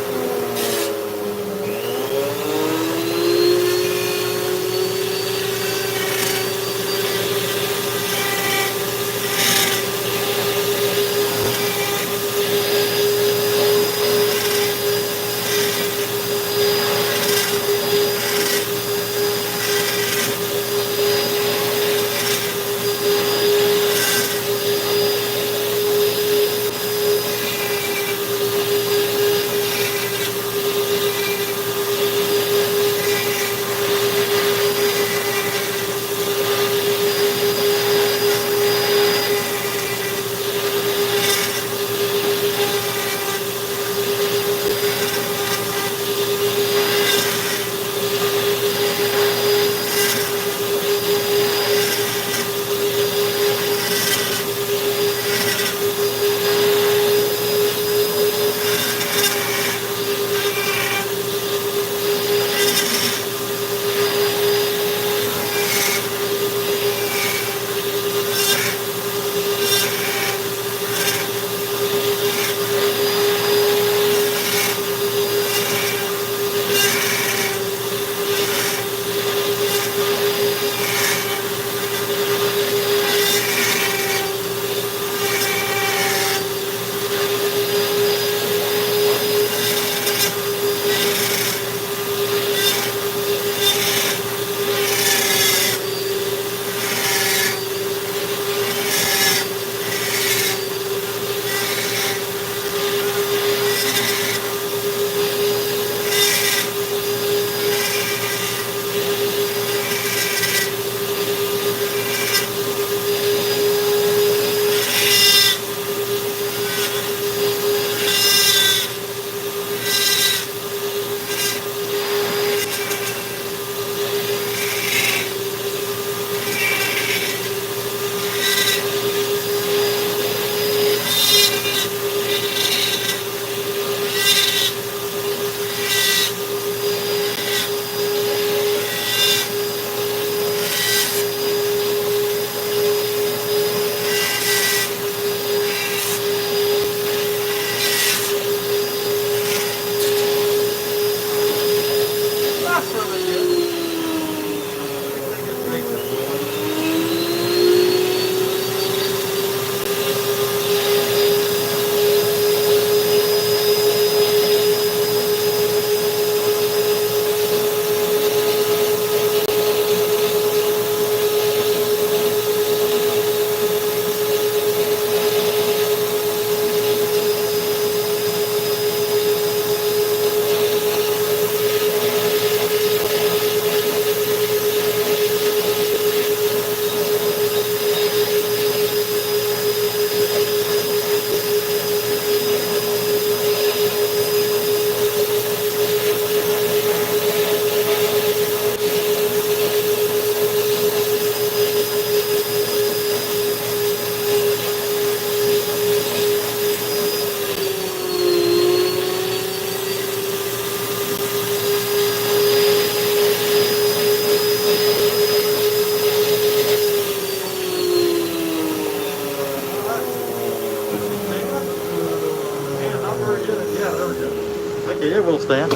Okay, it will stand.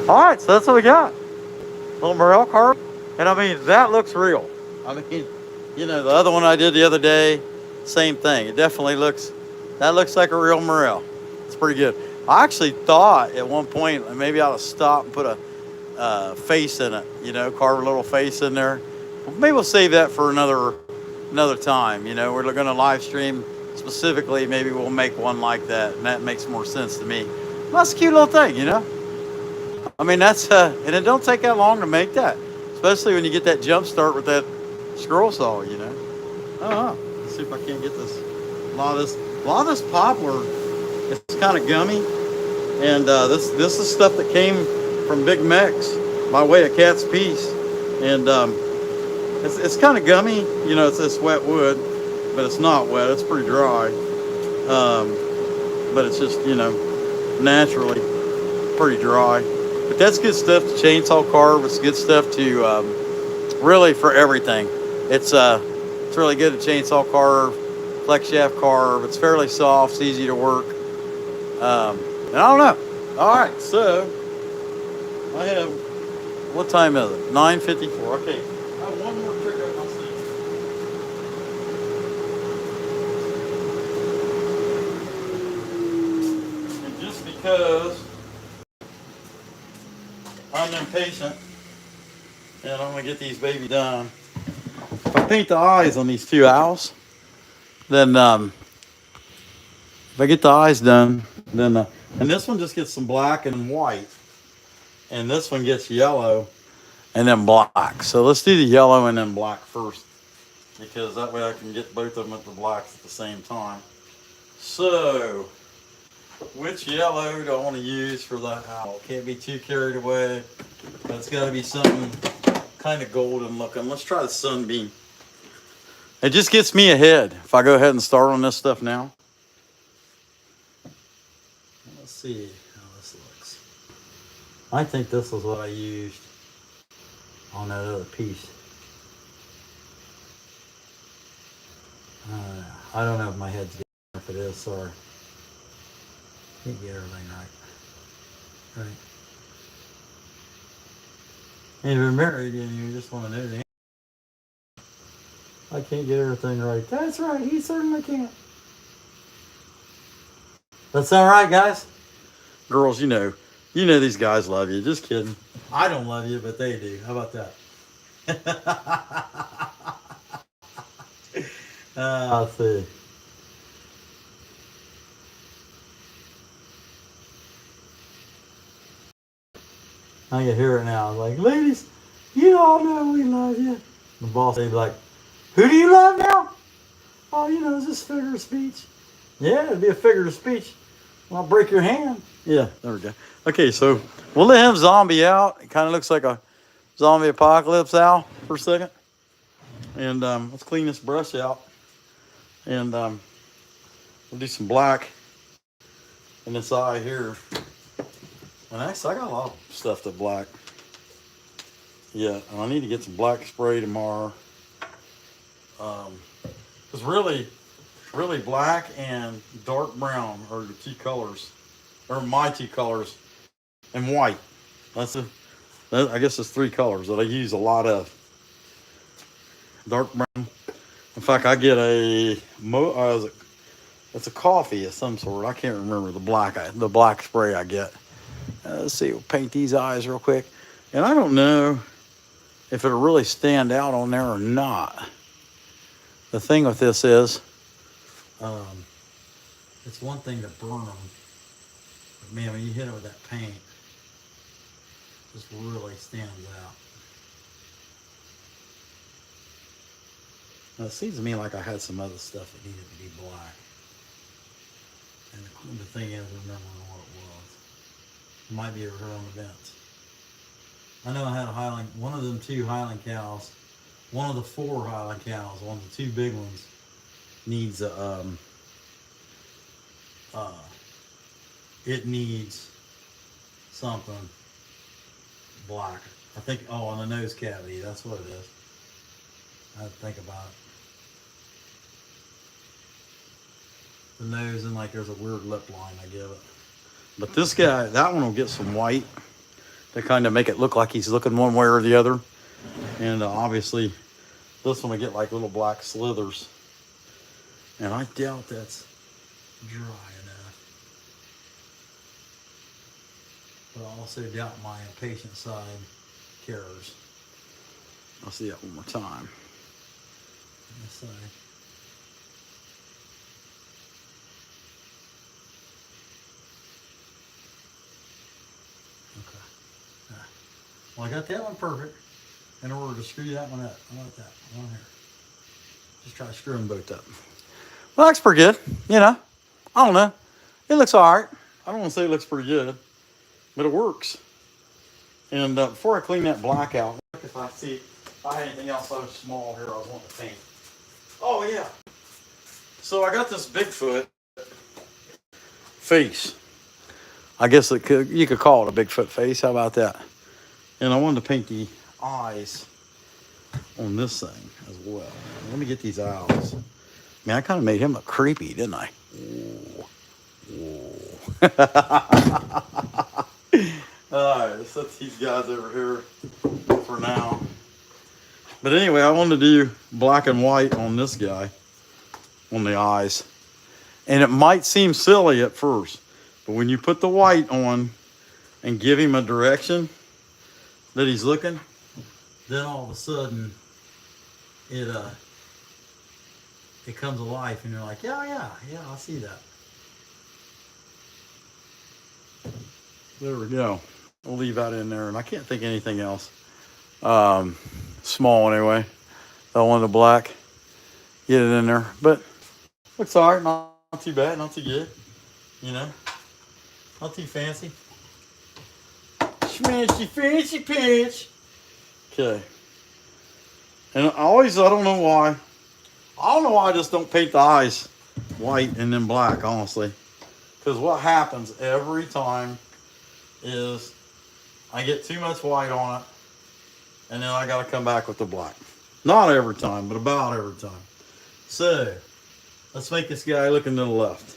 All right, so that's what we got. Little morel carve. And I mean, that looks real. I mean, you know, the other one I did the other day, same thing. It definitely looks, that looks like a real morel. It's pretty good. I actually thought at one point maybe I ought to stop and put a face in it, you know, carve a little face in there. Maybe we'll save that for another time. You know, we're going to live stream specifically. Maybe we'll make one like that, and that makes more sense to me. Well, that's a cute little thing, you know. I mean, that's and it don't take that long to make that, especially when you get that jump start with that scroll saw, you know. Oh, let's see if I can't get this. A lot of this poplar, it's kind of gummy, and this is stuff that came from Big Mex by way of Cat's Piece, and it's kind of gummy, you know. It's wet wood, but it's not wet. It's pretty dry, but it's just, you know, naturally pretty dry. But that's good stuff to chainsaw carve. It's good stuff to really for everything. It's really good to chainsaw carve, flex shaft carve. It's fairly soft, it's easy to work. And I don't know. All right, so I have, what time is it? 9:54. Okay, I have one more trick up my sleeve. And just because I'm impatient and I'm gonna get these baby done, if I paint the eyes on these two owls, then if I get the eyes done, then and this one just gets some black and white, and this one gets yellow and then black. So let's do the yellow and then black first, because that way I can get both of them at the blacks at the same time. So which yellow do I want to use for that owl? Can't be too carried away, but it's got to be something kind of golden looking. Let's try the Sunbeam. It just gets me ahead if I go ahead and start on this stuff now. Let's see how this looks. I think this is what I used on that other piece. I don't know if my head's getting, if it is, sorry. Can't get everything right. Right. And if you're married and you just want to know the answer, I can't get everything right. That's right, he certainly can't. That sound right, guys? Girls, you know these guys love you. Just kidding. I don't love you, but they do. How about that? Let's see. I can hear it now. I'm like, ladies, you all know we love you. The boss would be like, who do you love now? Oh, you know, it's just figure of speech. Yeah, it'd be a figure of speech. Well, I'll break your hand. Yeah, there we go. Okay, so we'll let him zombie out. It kind of looks like a zombie apocalypse owl for a second. And let's clean this brush out. And we'll do some black in this eye here. And actually, I got a lot of stuff to black. Yeah, and I need to get some black spray tomorrow. Because really black and dark brown are the two colors, or my two colors, and white. That's I guess it's 3 colors that I use a lot of. Dark brown. In fact, I get it's a coffee of some sort. I can't remember the black spray I get. Let's see, we'll paint these eyes real quick. And I don't know if it'll really stand out on there or not. The thing with this is, it's one thing to burn them, but man, when you hit it with that paint, it just really stands out. Now, it seems to me like I had some other stuff that needed to be black. And the thing is, remembering what it was. It might be over on the vents. I know I had one of them 2 Highland cows, one of the 4 Highland cows, one of the 2 big ones needs it needs something black. I think, oh, on the nose cavity, that's what it is. I have to think about it. The nose, and like there's a weird lip line I give it. But this guy, that one will get some white to kind of make it look like he's looking one way or the other. And obviously this one will get like little black slithers. And I doubt that's dry enough. But I also doubt my impatient side cares. I'll see that one more time. This side. Okay. Well, I got that one perfect. In order to screw that one up. I like that one here. Just try screwing both up. Well, that's pretty good. You know, I don't know. It looks all right. I don't want to say it looks pretty good, but it works. And before I clean that black out, look if I had anything else so small here I was wanting to paint. Oh, yeah. So I got this Bigfoot face. I guess you could call it a Bigfoot face. How about that? And I wanted to paint the eyes on this thing as well. Let me get these eyes. Man, I kind of made him look creepy, didn't I? Whoa. All right, let's set these guys over here for now. But anyway, I wanted to do black and white on this guy, on the eyes. And it might seem silly at first, but when you put the white on and give him a direction that he's looking, then all of a sudden it comes alive and you're like, yeah, I see that. There we go. We'll leave that in there, and I can't think of anything else. Small anyway. That one, the black. Get it in there, but looks all right. Not too bad, not too good. You know, not too fancy. Schmancy, fancy pitch. Okay. And I don't know why. I don't know why I just don't paint the eyes white and then black, honestly. Because what happens every time is I get too much white on it, and then I got to come back with the black. Not every time, but about every time. So, let's make this guy looking to the left.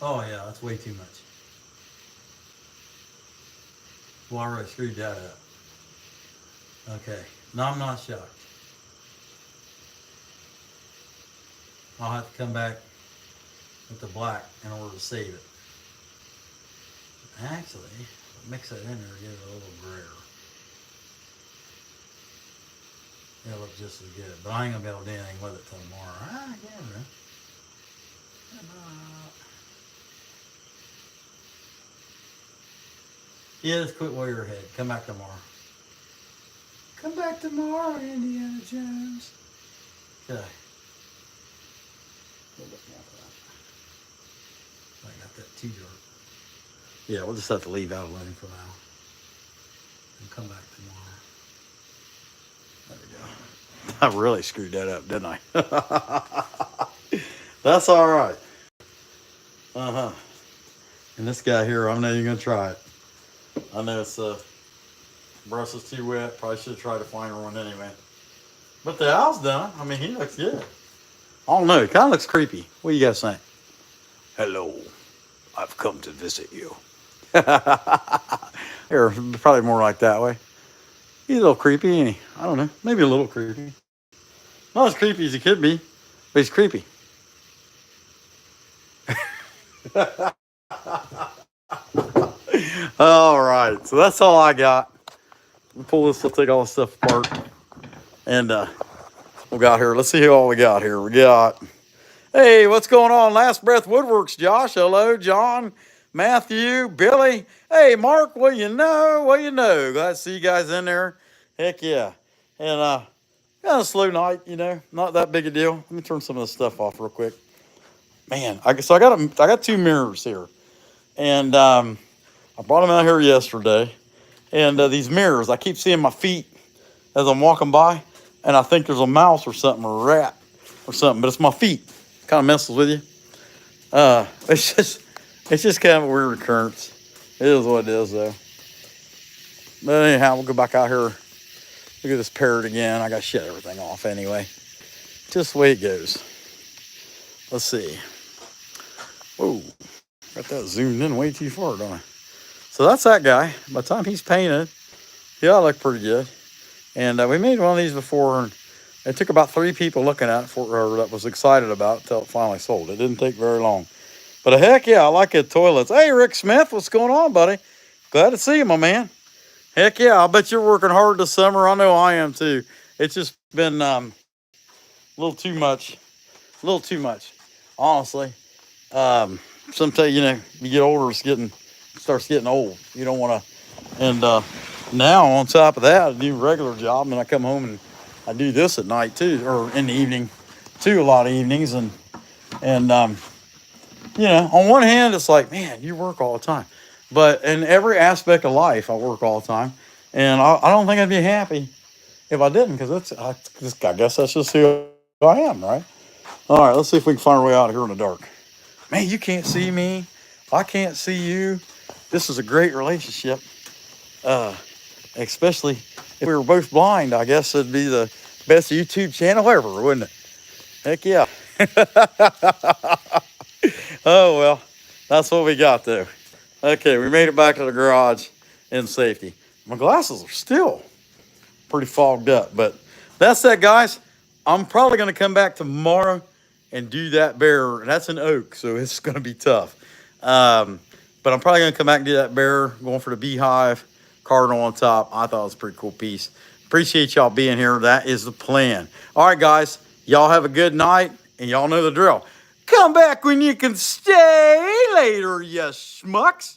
Oh yeah, that's way too much. Well, I already screwed that up. Okay, now I'm not shocked. I'll have to come back with the black in order to save it. Actually, mix that in there and get it a little grayer. It'll look just as good, but I ain't gonna be able to do anything with it till tomorrow. I can, man. Yeah, just quit while you're ahead. Come back tomorrow. Come back tomorrow, Indiana Jones. Okay. I got that too dark. Yeah, we'll just have to leave out alone for now. And come back tomorrow. There we go. I really screwed that up, didn't I? That's all right. Uh-huh. And this guy here, I'm not even going to try it. I know it's brush is too wet. Probably should try to finer one anyway. But the owl's done. I mean, he looks good. I don't know. It kind of looks creepy. What do you guys think? Hello. I've come to visit you. Or probably more like that way. He's a little creepy, ain't he? I don't know. Maybe a little creepy. Not as creepy as he could be, but he's creepy. All right, so that's all I got. We'll pull this, we'll take all this stuff apart. And we got here. Let's see who all we got here. We got, hey, what's going on? Last Breath Woodworks, Josh. Hello, John, Matthew, Billy. Hey, Mark, what you know? What you know? Glad to see you guys in there. Heck yeah. And kind of a slow night, you know, not that big a deal. Let me turn some of this stuff off real quick. Man, I got 2 mirrors here. And I brought them out here yesterday. And these mirrors, I keep seeing my feet as I'm walking by. And I think there's a mouse or something, or a rat or something, but it's my feet. Kind of messes with you. It's just kind of a weird occurrence. It is what it is, though. But anyhow, we'll go back out here. Look at this parrot again. I got to shut everything off anyway. Just the way it goes. Let's see. Whoa. Got that zoomed in way too far, don't I? So that's that guy. By the time he's painted, yeah, I look pretty good. And we made one of these before, and it took about 3 people looking at it or that was excited about it until it finally sold. It didn't take very long. But heck yeah, I like it. Toilets. Hey, Rick Smith, what's going on, buddy? Glad to see you, my man. Heck yeah, I bet you're working hard this summer. I know I am too. It's just been a little too much. A little too much, honestly. Sometimes, you know, you get older, it starts getting old. You don't want to. And now, on top of that, I do a regular job, and I come home and I do this at night too, or in the evening too, a lot of evenings. And you know, on one hand, it's like, man, you work all the time. But in every aspect of life, I work all the time. And I don't think I'd be happy if I didn't, because I guess that's just who I am, right? All right, let's see if we can find our way out here in the dark. Man, you can't see me. I can't see you. This is a great relationship. Especially if we were both blind, I guess it'd be the best YouTube channel ever, wouldn't it? Heck yeah. Oh, well, that's what we got, though. Okay, we made it back to the garage in safety. My glasses are still pretty fogged up, but that's that, guys. I'm probably going to come back tomorrow and do that bear. That's an oak, so it's going to be tough. But I'm probably going to come back and do that bear, going for the beehive, cardinal on top. I thought it was a pretty cool piece. Appreciate y'all being here. That is the plan. All right, guys, y'all have a good night, and y'all know the drill. Come back when you can stay later, you schmucks.